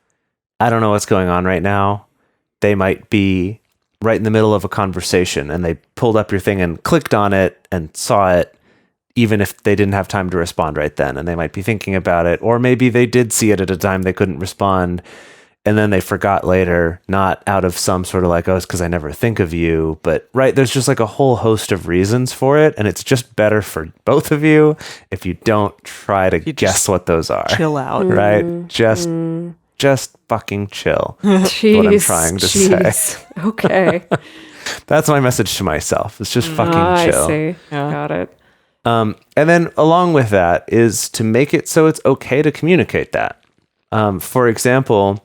I don't know what's going on right now. They might be right in the middle of a conversation and they pulled up your thing and clicked on it and saw it, even if they didn't have time to respond right then. And they might be thinking about it, or maybe they did see it at a time they couldn't respond, and then they forgot later, not out of some sort of like, oh, it's because I never think of you. But right, there's just like a whole host of reasons for it. And it's just better for both of you if you don't try to guess what those are. Chill out. Right? Just fucking chill. Jeez, what I'm trying to say. Okay. That's my message to myself. It's just fucking chill. I see. Yeah. Got it. And then along with that is to make it so it's okay to communicate that. For example,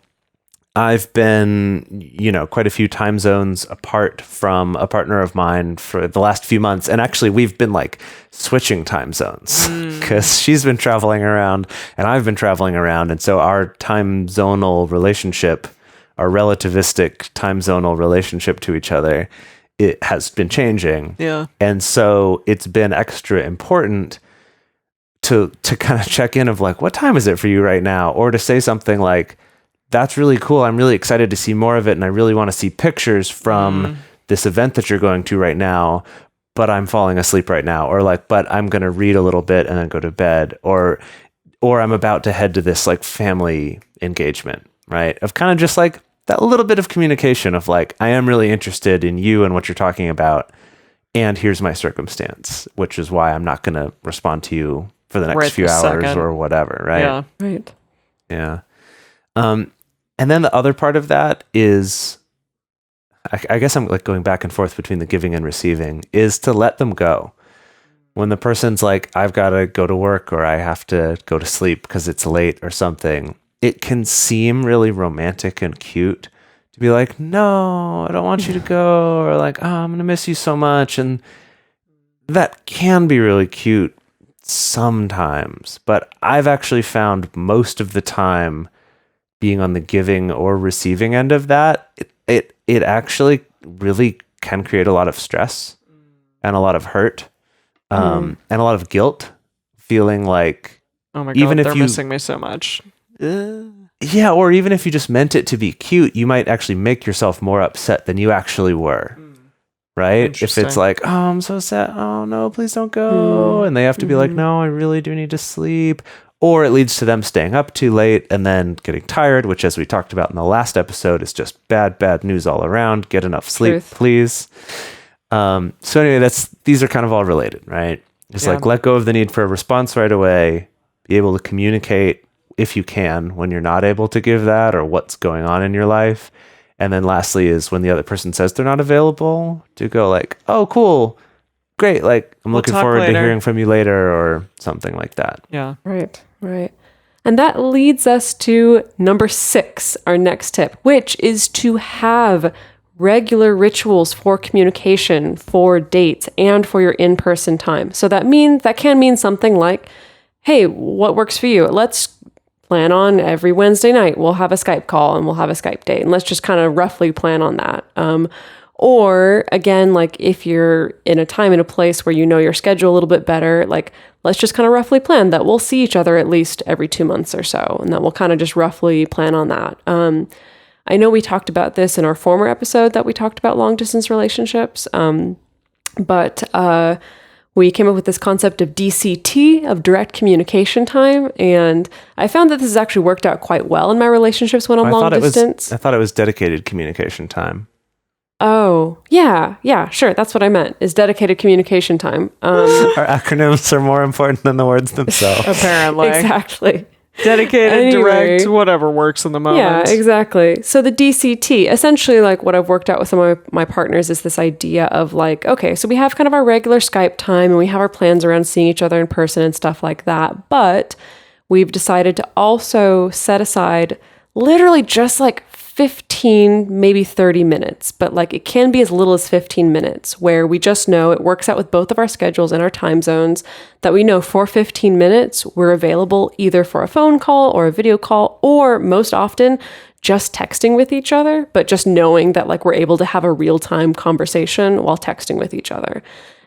I've been, quite a few time zones apart from a partner of mine for the last few months. And actually, we've been like switching time zones because she's been traveling around and I've been traveling around. And so our time zonal relationship, our relativistic time zonal relationship to each other, it has been changing. Yeah. And so it's been extra important to kind of check in of like, what time is it for you right now? Or to say something like, that's really cool. I'm really excited to see more of it. And I really want to see pictures from this event that you're going to right now, but I'm falling asleep right now. Or like, but I'm going to read a little bit and then go to bed. Or I'm about to head to this like family engagement, right? Of kind of just like that little bit of communication of like, I am really interested in you and what you're talking about. And here's my circumstance, which is why I'm not going to respond to you for the next Right few this hours second. or whatever, right? Yeah. Right. Yeah. And then the other part of that is, I guess I'm like going back and forth between the giving and receiving, is to let them go. When the person's like, I've got to go to work or I have to go to sleep because it's late or something, it can seem really romantic and cute to be like, no, I don't want you to go. Or like, oh, I'm going to miss you so much. And that can be really cute sometimes. But I've actually found most of the time, being on the giving or receiving end of that, it actually really can create a lot of stress and a lot of hurt and a lot of guilt, feeling like, Oh my God, even if they're you- missing me so much. yeah, or even if you just meant it to be cute, you might actually make yourself more upset than you actually were. Right? If it's Interesting. like, oh, I'm so sad. Oh no, please don't go. And they have to be like, no, I really do need to sleep. or it leads to them staying up too late and then getting tired, which, as we talked about in the last episode, is just bad news all around. Get enough sleep, Truth. please. So anyway, these are kind of all related, right? It's like, let go of the need for a response right away, be able to communicate if you can when you're not able to give that or what's going on in your life. And then lastly is when the other person says they're not available, to go like, oh, cool, great. Like, I'm looking forward to hearing from you later or something like that. Yeah. Right. And that leads us to number 6, our next tip, which is to have regular rituals for communication, for dates, and for your in-person time. So that can mean something like, hey, what works for you? Let's plan on every Wednesday night. We'll have a Skype call and we'll have a Skype date. And let's just kind of roughly plan on that. Or again, like if you're in a time and a place where you know your schedule a little bit better, like let's just kind of roughly plan that we'll see each other at least every 2 months or so. And that we'll kind of just roughly plan on that. I know we talked about this in our former episode that we talked about long distance relationships. But we came up with this concept of DCT, of direct communication time. And I found that this has actually worked out quite well in my relationships when I'm long distance. I thought it was dedicated communication time. Oh, yeah, sure. That's what I meant, is dedicated communication time. Our acronyms are more important than the words themselves. Apparently. Exactly. Dedicated, direct, whatever works in the moment. Yeah, exactly. So the DCT, essentially like what I've worked out with some of my partners is this idea of like, okay, so we have kind of our regular Skype time and we have our plans around seeing each other in person and stuff like that. But we've decided to also set aside literally just like 15, maybe 30 minutes, but like it can be as little as 15 minutes where we just know it works out with both of our schedules and our time zones that we know for 15 minutes we're available either for a phone call or a video call or most often just texting with each other, but just knowing that like we're able to have a real-time conversation while texting with each other.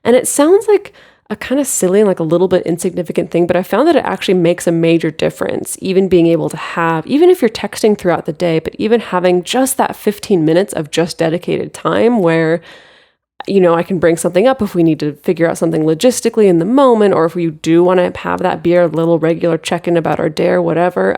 And it sounds like a kind of silly and like a little bit insignificant thing, but I found that it actually makes a major difference, even being able to have, even if you're texting throughout the day, but even having just that 15 minutes of just dedicated time where, you know, I can bring something up if we need to figure out something logistically in the moment, or if we do want to have that be our little regular check-in about our day or whatever.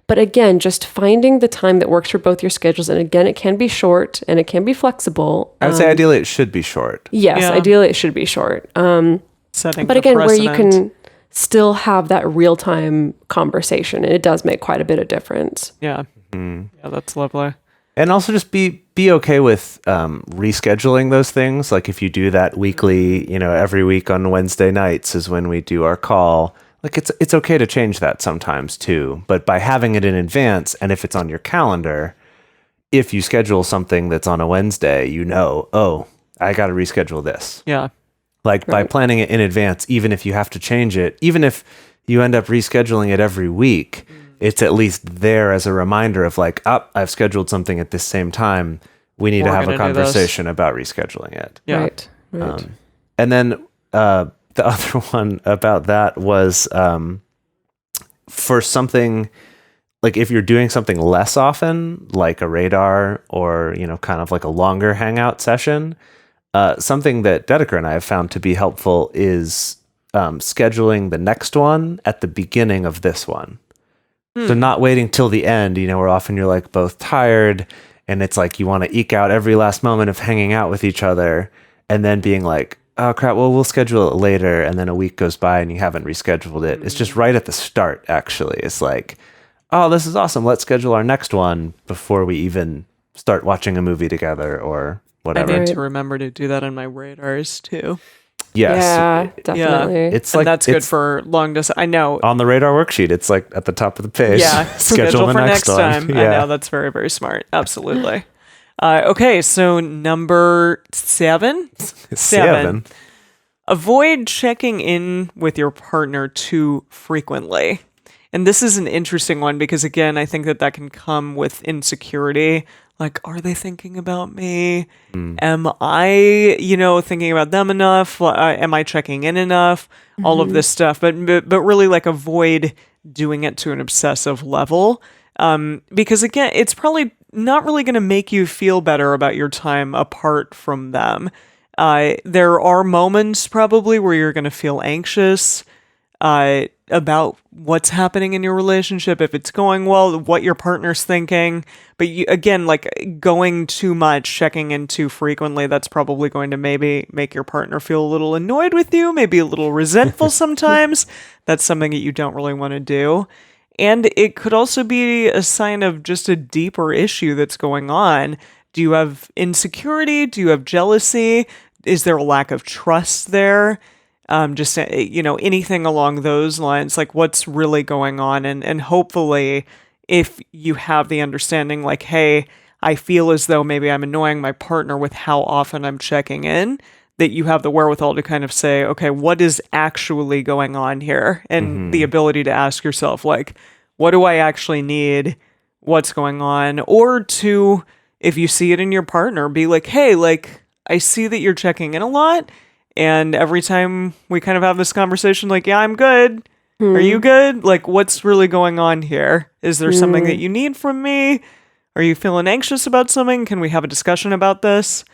But again, just finding the time that works for both your schedules. And again, it can be short and it can be flexible. I would say ideally it should be short. Yes, ideally it should be short. But again, where you can still have that real-time conversation, and it does make quite a bit of difference. Yeah. Mm-hmm. Yeah, that's lovely. And also just be okay with rescheduling those things. Like if you do that weekly, you know, every week on Wednesday nights is when we do our call. Like it's okay to change that sometimes too. But by having it in advance, and if it's on your calendar, if you schedule something that's on a Wednesday, you know, oh, I got to reschedule this. Yeah. Like by planning it in advance, even if you have to change it, even if you end up rescheduling it every week, it's at least there as a reminder of like, I've scheduled something at this same time. We need to have a conversation about rescheduling it. Yeah. Right. And then the other one about that was for something like if you're doing something less often, like a radar or, you know, kind of like a longer hangout session, something that Dedeker and I have found to be helpful is scheduling the next one at the beginning of this one. So not waiting till the end, you know, where often you're like both tired and it's like you want to eke out every last moment of hanging out with each other and then being like, oh crap, well, we'll schedule it later. And then a week goes by and you haven't rescheduled it. It's just right at the start, actually. It's like, oh, this is awesome. Let's schedule our next one before we even start watching a movie together or whatever. I need to remember to do that on my radars too. Yes. Yeah, definitely. Yeah. It's and like that's good for long distance. I know. On the radar worksheet, it's like at the top of the page. Yeah. Schedule the for next one. time. Yeah. I know that's very, very smart. Absolutely. Okay, so number 7. 7. Avoid checking in with your partner too frequently. And this is an interesting one because, again, I think that can come with insecurity. Like, are they thinking about me? Am I, thinking about them enough? Am I checking in enough? All of this stuff. But really, like, avoid doing it to an obsessive level. Because, again, it's probably not really going to make you feel better about your time apart from them. There are moments probably where you're going to feel anxious. about what's happening in your relationship, if it's going well, what your partner's thinking. But you, again, like going too much, checking in too frequently, that's probably going to maybe make your partner feel a little annoyed with you, maybe a little resentful sometimes. That's something that you don't really want to do. And it could also be a sign of just a deeper issue that's going on. Do you have insecurity? Do you have jealousy? Is there a lack of trust there? Just, anything along those lines, like what's really going on. And hopefully if you have the understanding like, hey, I feel as though maybe I'm annoying my partner with how often I'm checking in, that you have the wherewithal to kind of say, okay, what is actually going on here? And the ability to ask yourself, like, what do I actually need? What's going on? Or to, if you see it in your partner, be like, hey, like, I see that you're checking in a lot. And every time we kind of have this conversation, like, yeah, I'm good. Are you good? Like, what's really going on here? Is there something that you need from me? Are you feeling anxious about something? Can we have a discussion about this?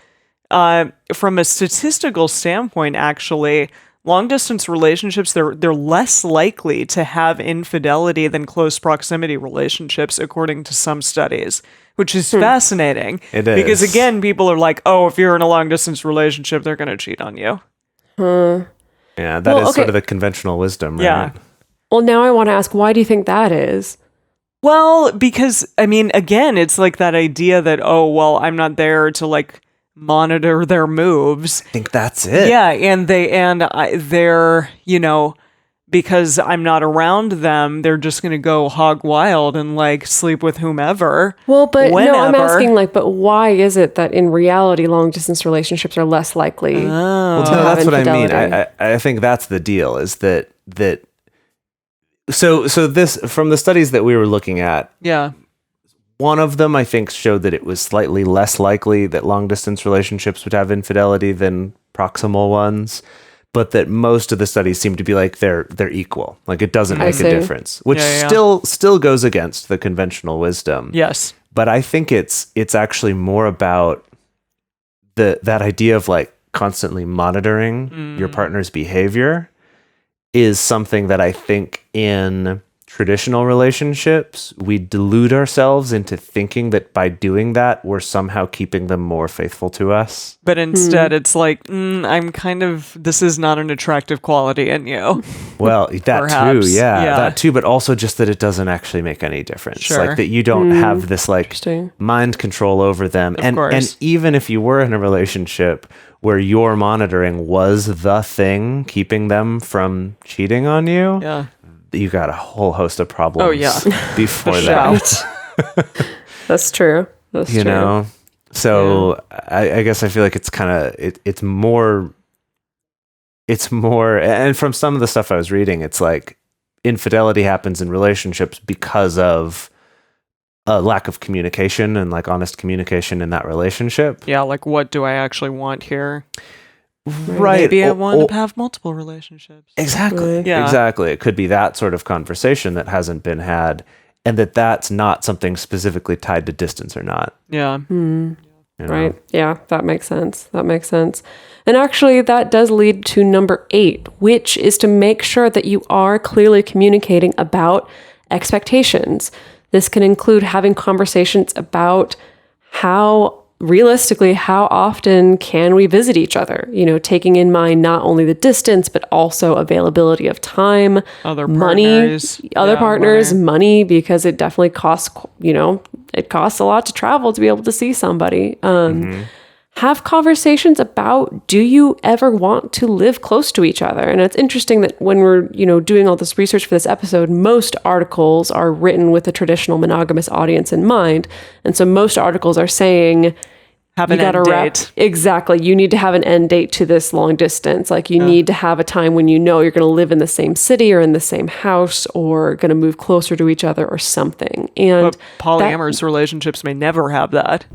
From a statistical standpoint, actually, long-distance relationships, they're less likely to have infidelity than close proximity relationships, according to some studies, which is fascinating. It is. Because, again, people are like, oh, if you're in a long-distance relationship, they're going to cheat on you. Yeah, that is sort of the conventional wisdom, right? Yeah. Well, now I want to ask, why do you think that is? Well, because, I mean, again, it's like that idea that, oh, well, I'm not there to, like, monitor their moves. I think that's it. Yeah, and they're, because I'm not around them, they're just going to go hog wild and like sleep with whomever. Well, but whenever. no, I'm asking but why is it that in reality long distance relationships are less likely to Well, no, have that's what I mean. infidelity? I think that's the deal. Is that so this from the studies that we were looking at. Yeah. One of them, I think, showed that it was slightly less likely that long-distance relationships would have infidelity than proximal ones, but that most of the studies seem to be like they're equal. Like it doesn't make a difference, which still goes against the conventional wisdom. Yes. But I think it's actually more about that idea of like constantly monitoring your partner's behavior is something that I think in traditional relationships, we delude ourselves into thinking that by doing that, we're somehow keeping them more faithful to us. But instead, it's like, this is not an attractive quality in you. Well, that Perhaps. too, that too, but also just that it doesn't actually make any difference. Sure. Like that you don't have this like mind control over them. Of And course. even if you were in a relationship where your monitoring was the thing keeping them from cheating on you, Yeah. you got a whole host of problems before Shout. that. That's true. That's You true. know? So I guess I feel like it's kind of, it's more, and from some of the stuff I was reading, it's like infidelity happens in relationships because of a lack of communication and like honest communication in that relationship. Yeah, like what do I actually want here? Right. Maybe I want to have multiple relationships. Exactly. Right. Yeah. Exactly. It could be that sort of conversation that hasn't been had, and that's not something specifically tied to distance or not. Yeah. you know? Right. Yeah, that makes sense. And actually, that does lead to number 8, which is to make sure that you are clearly communicating about expectations. This can include having conversations about how often can we visit each other? Taking in mind not only the distance, but also availability of time, Other partners, partners. money, because it definitely costs, it costs a lot to travel to be able to see somebody. Have conversations about, do you ever want to live close to each other? And it's interesting that when we're, doing all this research for this episode, most articles are written with a traditional monogamous audience in mind. And so most articles are saying, Have an end date. Exactly. You need to have an end date to this long distance. Like you need to have a time when you're going to live in the same city or in the same house or going to move closer to each other or something. And But polyamorous relationships may never have that.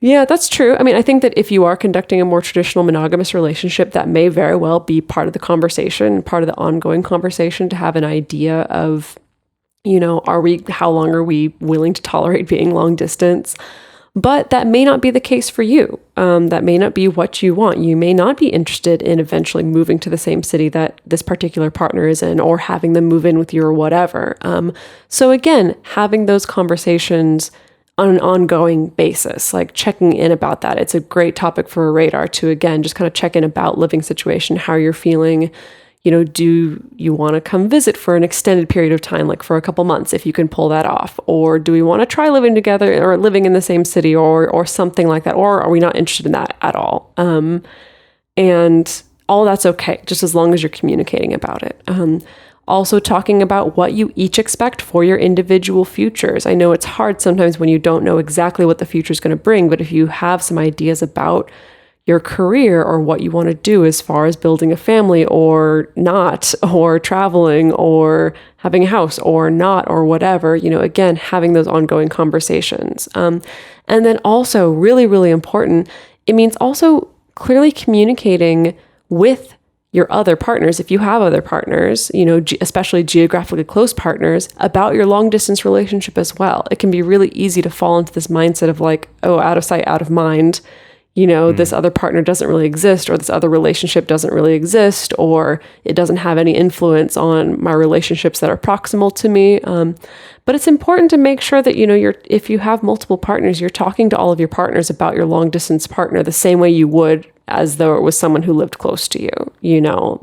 yeah, that's true. I mean, I think that if you are conducting a more traditional monogamous relationship, that may very well be part of the conversation, part of the ongoing conversation, to have an idea of, how long are we willing to tolerate being long distance? But that may not be the case for you. That may not be what you want. You may not be interested in eventually moving to the same city that this particular partner is in, or having them move in with you or whatever. So again, having those conversations on an ongoing basis, like checking in about that. It's a great topic for a radar to, again, just kind of check in about living situation, how you're feeling. Do you want to come visit for an extended period of time, like for a couple months, if you can pull that off? Or do we want to try living together or living in the same city or something like that? Or are we not interested in that at all? And all that's okay, just as long as you're communicating about it. Also talking about what you each expect for your individual futures. I know it's hard sometimes when you don't know exactly what the future is going to bring, but if you have some ideas about your career or what you want to do as far as building a family or not, or traveling or having a house or not, or whatever, again, having those ongoing conversations. And then also really, really important, it means also clearly communicating with your other partners, if you have other partners, especially geographically close partners, about your long distance relationship as well. It can be really easy to fall into this mindset of like, oh, out of sight, out of mind. This other partner doesn't really exist, or this other relationship doesn't really exist, or it doesn't have any influence on my relationships that are proximal to me. But it's important to make sure that, if you have multiple partners, you're talking to all of your partners about your long distance partner the same way you would as though it was someone who lived close to you,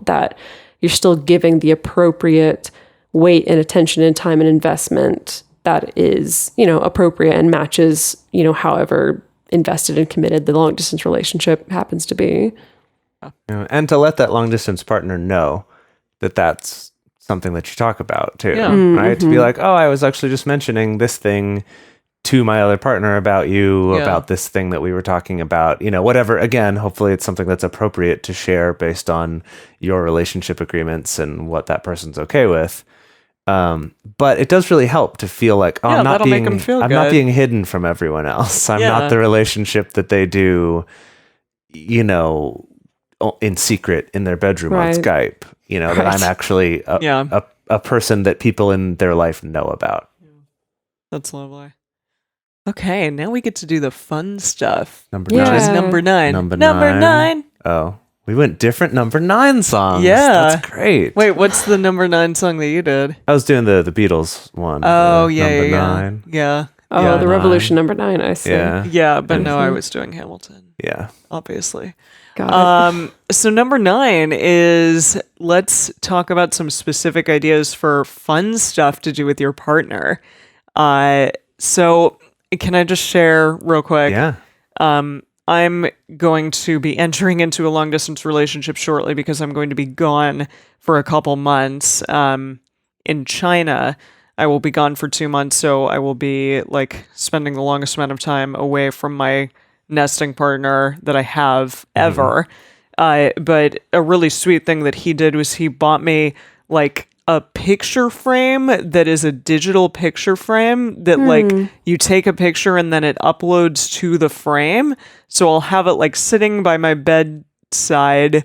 that you're still giving the appropriate weight and attention and time and investment that is, appropriate and matches, however invested and committed the long distance relationship happens to be. And to let that long distance partner know that that's something that you talk about too, right? To be like, oh, I was actually just mentioning this thing to my other partner about you, about this thing that we were talking about, whatever. Again, hopefully it's something that's appropriate to share based on your relationship agreements and what that person's okay with. But it does really help to feel like, oh, I'm not being hidden from everyone else. I'm not the relationship that they do, in secret in their bedroom on Skype, that I'm actually a person that people in their life know about. That's lovely. Okay, now we get to do the fun stuff. Number nine. Which is number nine. Number nine. Oh, we went different number 9 songs. Yeah. That's great. Wait, what's the number 9 song that you did? I was doing the Beatles one. Oh, Number 9. Yeah. Oh, Yeah, the Revolution number 9, I see. Yeah. Yeah, but no, I was doing Hamilton. Yeah. Obviously. Got it. So number 9 is, let's talk about some specific ideas for fun stuff to do with your partner. So can I just share real quick? Yeah. I'm going to be entering into a long distance relationship shortly because I'm going to be gone for a couple months in China. I will be gone for 2 months, so I will be like spending the longest amount of time away from my nesting partner that I have ever. But a really sweet thing that he did was he bought me like a picture frame that is a digital picture frame that like you take a picture and then it uploads to the frame. So I'll have it like sitting by my bedside,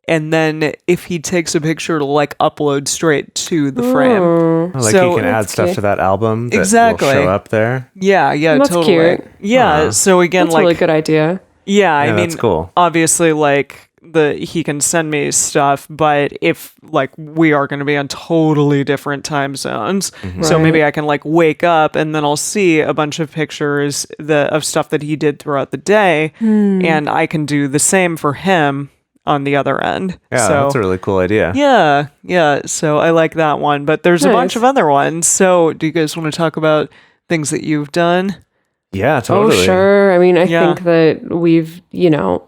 and then if he takes a picture, it'll like upload straight to the frame. Like So- you can add stuff to that album that Exactly. will show up there. Yeah, That's totally. cute. Yeah, so again, That's a like, really good idea. yeah, I Yeah, mean, that's cool. obviously, like, he can send me stuff, but if like we are going to be on totally different time zones, so Right. maybe I can like wake up and then I'll see a bunch of pictures of stuff that he did throughout the day, and I can do the same for him on the other end. Yeah, so, that's a really cool idea. yeah. So I like that one, but there's a bunch Nice. of other ones. So do you guys want to talk about things that you've done? Yeah, totally. Oh, sure. I mean, I Yeah. think that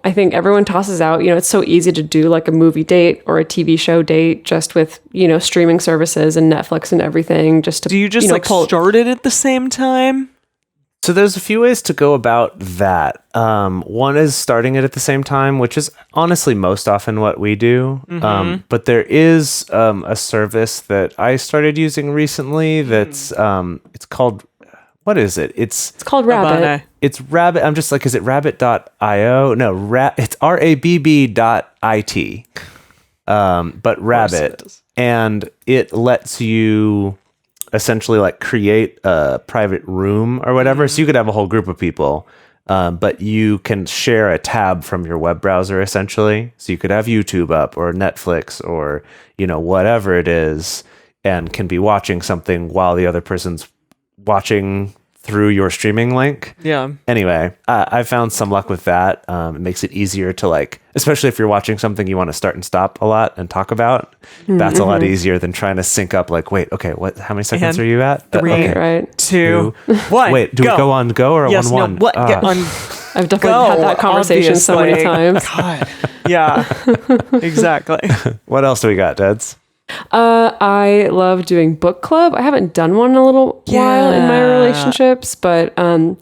I think everyone tosses out, it's so easy to do like a movie date or a TV show date just with, streaming services and Netflix and everything just to, Do you just like start it at the same time? So there's a few ways to go about that. One is starting it at the same time, which is honestly most often what we do. But there is a service that I started using recently that's it's called, what is it? It's It's called Rabbit. Abane. It's Rabbit. I'm just like, is it rabbit.io? No, it's rabb.it. But Rabbit. is. And it lets you essentially like create a private room or whatever. So you could have a whole group of people, but you can share a tab from your web browser essentially. So you could have YouTube up or Netflix or, whatever it is, and can be watching something while the other person's watching through your streaming link. Yeah. Anyway, I found some luck with that. It makes it easier to like, especially if you're watching something you want to start and stop a lot and talk about. That's a lot easier than trying to sync up like, wait, okay, how many seconds And are you at? 3, Okay. Right. 2, 1. Wait, do we go on go or yes, 1-1? No, what? Get on. I've definitely Go, had that conversation so many obviously. times. God. Yeah. Exactly. What else do we got, Deds? I love doing book club. I haven't done one in a little while in my Yeah. relationships, but wanna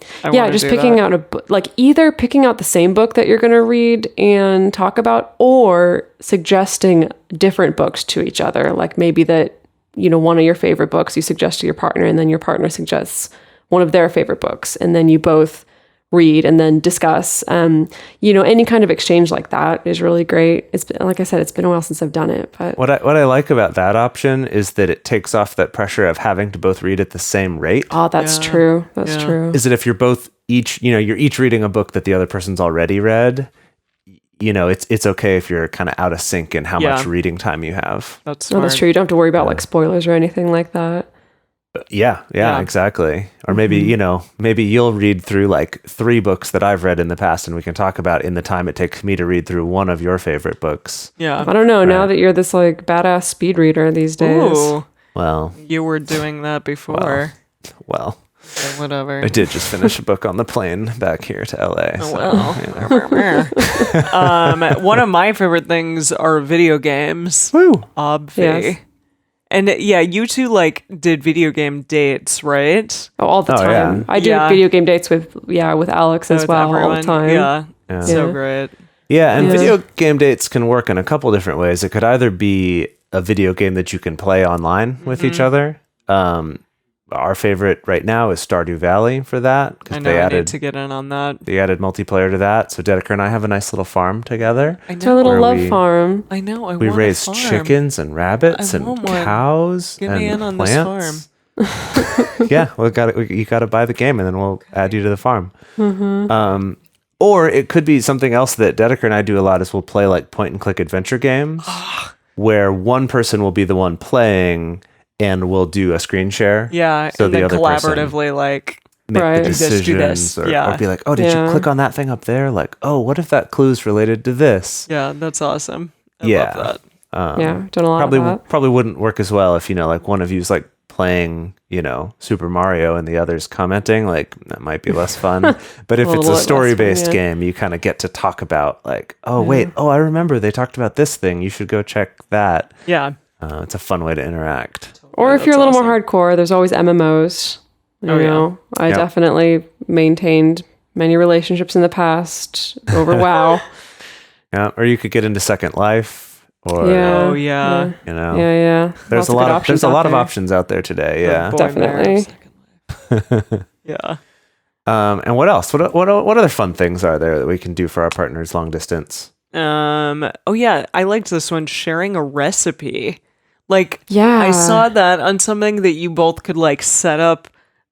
just do picking that. out a book, like either picking out the same book that you're going to read and talk about, or suggesting different books to each other. Like maybe that, one of your favorite books you suggest to your partner, and then your partner suggests one of their favorite books, and then you both read and then discuss. Any kind of exchange like that is really great. It's been, like I said, it's been a while since I've done it, but What I like about that option is that it takes off that pressure of having to both read at the same rate. oh, that's Yeah. true. That's Yeah. true. Is that if you're both you're each reading a book that the other person's already read, it's okay if you're kind of out of sync in how Yeah. much reading time you have. That's No, smart. that's true. You don't have to worry about like spoilers or anything like that. Yeah, Yeah. exactly. Or maybe, maybe you'll read through like 3 books that I've read in the past and we can talk about in the time it takes me to read through one of your favorite books. Yeah. I don't know. Now that you're this like badass speed reader these days. Ooh, Well, you were doing that before. well, So whatever. I did just finish a book on the plane back here to LA. So, One of my favorite things are video games. Woo! Obvi. Yes. And yeah, you two like did video game dates, right? Oh, all the Oh, time. yeah. I do Yeah. video game dates with Alex as With well all the everyone. time. Yeah. Yeah. So Yeah. great. Yeah, and Yeah. video game dates can work in a couple different ways. It could either be a video game that you can play online with each other. Our favorite right now is Stardew Valley for that I because know they I need added to get in on that. multiplayer to that. So Dedeker and I have a nice little farm together. I It's our know. little Where love we- farm. I know. I We want raise a farm. chickens and rabbits I and want one. cows Get and me in on this plants. Yeah, you got to buy the game and then we'll add you to the farm. Or it could be something else that Dedeker and I do a lot is we'll play like point and click adventure games where one person will be the one playing and we'll do a screen share. Yeah. So and the then other person collaboratively, like, make Right. the Do this, do decisions this. or, Yeah. or be like, oh, did Yeah. you click on that thing up there? Like, oh, what if that clue's related to this? yeah, that's awesome. I Yeah. love that. Yeah, done a lot Probably of that. probably wouldn't work as well if like one of you's like playing Super Mario and the other's commenting. Like that might be less fun. But if A it's little a bit story less based fun, yeah. game, you kind of get to talk about like, oh wait, I remember they talked about this thing. You should go check that. Yeah. It's a fun way to interact. Or if that's you're a little awesome. more hardcore, there's always MMOs. Oh, yeah. I Yep. definitely maintained many relationships in the past over WoW. Yeah. Or you could get into Second Life. Or Yeah. Oh, yeah. Yeah. There's Lots a of lot good of options there's a out lot of there. options out there today. Yeah. Boy Definitely. Mayor, yeah. And what else? What other fun things are there that we can do for our partners long distance? Oh yeah, I liked this one, sharing a recipe. Like, Yeah. I saw that on something that you both could like set up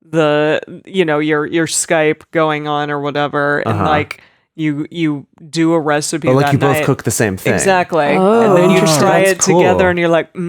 the, your Skype going on or whatever, and like you do a recipe. Oh, like that you both night. cook the same thing. Exactly. Oh. And then you Interesting. try it That's cool. together and you're like, look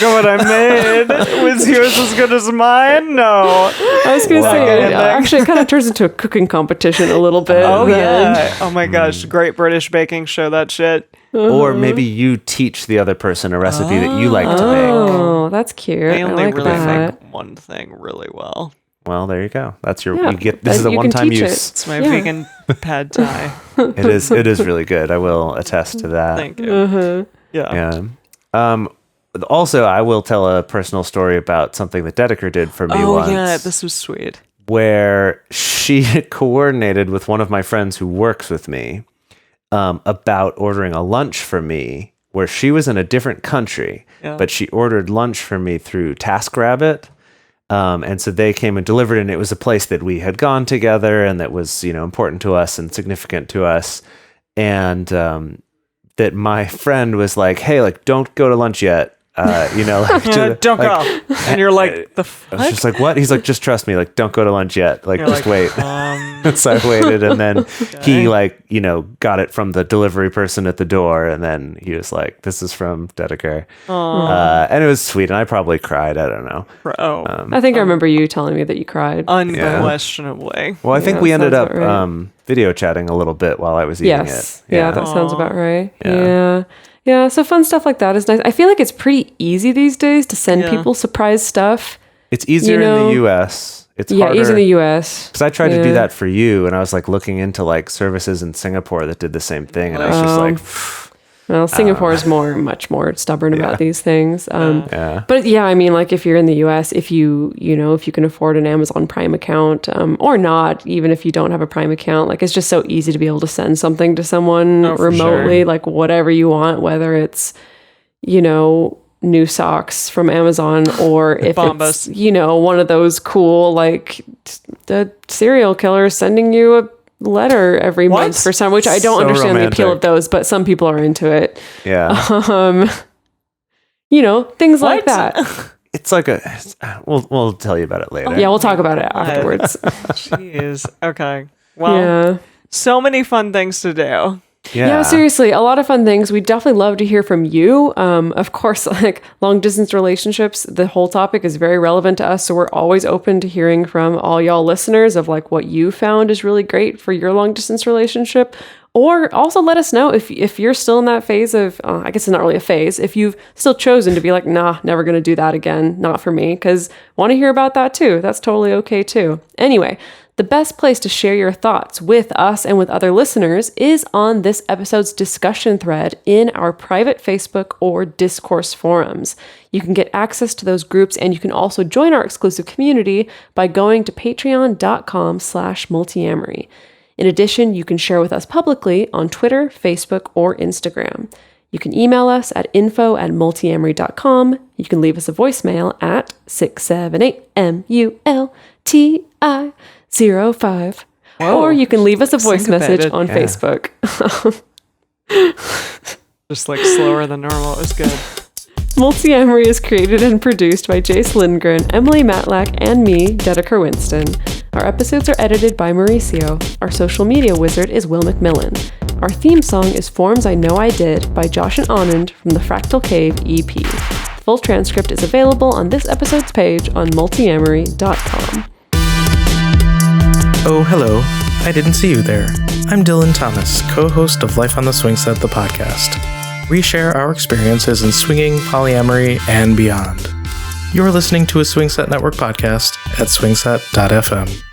at what I made. Was yours as good as mine? No. I was going to say, Wow. actually, it kind of turns into a cooking competition a little bit. Oh then. yeah. Oh my gosh. Great British Baking Show, that shit. Or maybe you teach the other person a recipe that you like to make. Oh, that's cute. I I only like really that. make one thing really well. Well, there you go. That's your Yeah, you get. This is a you can one-time teach it. use. It's my Yeah. vegan pad thai. It is really good. I will attest to that. Thank you. Yeah. Yeah. Also, I will tell a personal story about something that Dedeker did for me Oh once. yeah, this was sweet. Where she coordinated with one of my friends who works with me about ordering a lunch for me, where she was in a different country, but she ordered lunch for me through TaskRabbit. And so they came and delivered, and it was a place that we had gone together and that was, important to us and significant to us. And that my friend was like, hey, like, don't go to lunch yet. Like, Don't go. And you're like, the fuck? I was just like, what? He's like, just trust me. Like, don't go to lunch yet. Like, You're just wait. So I waited, and then he got it from the delivery person at the door, and then he was like, this is from Dedeker. And it was sweet, and I probably cried. I don't know. I think I remember you telling me that you cried. Unquestionably. Well, I think Yeah, we ended up sounds about right. video chatting a little bit while I was eating Yes. it. Yeah, that sounds about right. Yeah. Yeah, so fun stuff like that is nice. I feel like it's pretty easy these days to send people surprise stuff. It's easier in the U.S. It's harder. Easy in the U.S. Because I tried to do that for you, and I was like looking into like services in Singapore that did the same thing, and I was just like, well, Singapore is much more stubborn about these things. But yeah, I mean, like if you're in the U.S., if you can afford an Amazon Prime account, or not, even if you don't have a Prime account, like it's just so easy to be able to send something to someone remotely, like whatever you want, whether it's, new socks from Amazon, or if Bombas. it's, one of those cool, like the serial killer sending you a letter every month for some, which I don't understand the appeal of those, but some people are into it. Yeah. Things like that. It's like we'll tell you about it later. Yeah, we'll talk about it afterwards. Jeez. Okay. Well, so many fun things to do. Yeah, seriously, a lot of fun things. We'd definitely love to hear from you. Of course, like long distance relationships, the whole topic is very relevant to us. So we're always open to hearing from all y'all listeners of like what you found is really great for your long distance relationship. Or also let us know if you're still in that phase of, I guess it's not really a phase, if you've still chosen to be like, nah, never going to do that again. Not for me, because want to hear about that too. That's totally okay too. Anyway, the best place to share your thoughts with us and with other listeners is on this episode's discussion thread in our private Facebook or Discourse forums. You can get access to those groups, and you can also join our exclusive community by going to patreon.com/multiamory. In addition, you can share with us publicly on Twitter, Facebook, or Instagram. You can email us at info@multiamory.com. You can leave us a voicemail at 678-MULTI-05. Or you can leave us a voice message on Facebook. Just like slower than normal. It was good. Multiamory is created and produced by Jase Lindgren, Emily Matlack, and me, Dedeker Winston. Our episodes are edited by Mauricio. Our social media wizard is Will McMillan. Our theme song is Forms I Know I Did by Josh and Anand from the Fractal Cave EP. Full transcript is available on this episode's page on multiamory.com. Oh, hello. I didn't see you there. I'm Dylan Thomas, co-host of Life on the Swing Set, the podcast. We share our experiences in swinging, polyamory, and beyond. You're listening to a Swing Set Network podcast at swingset.fm.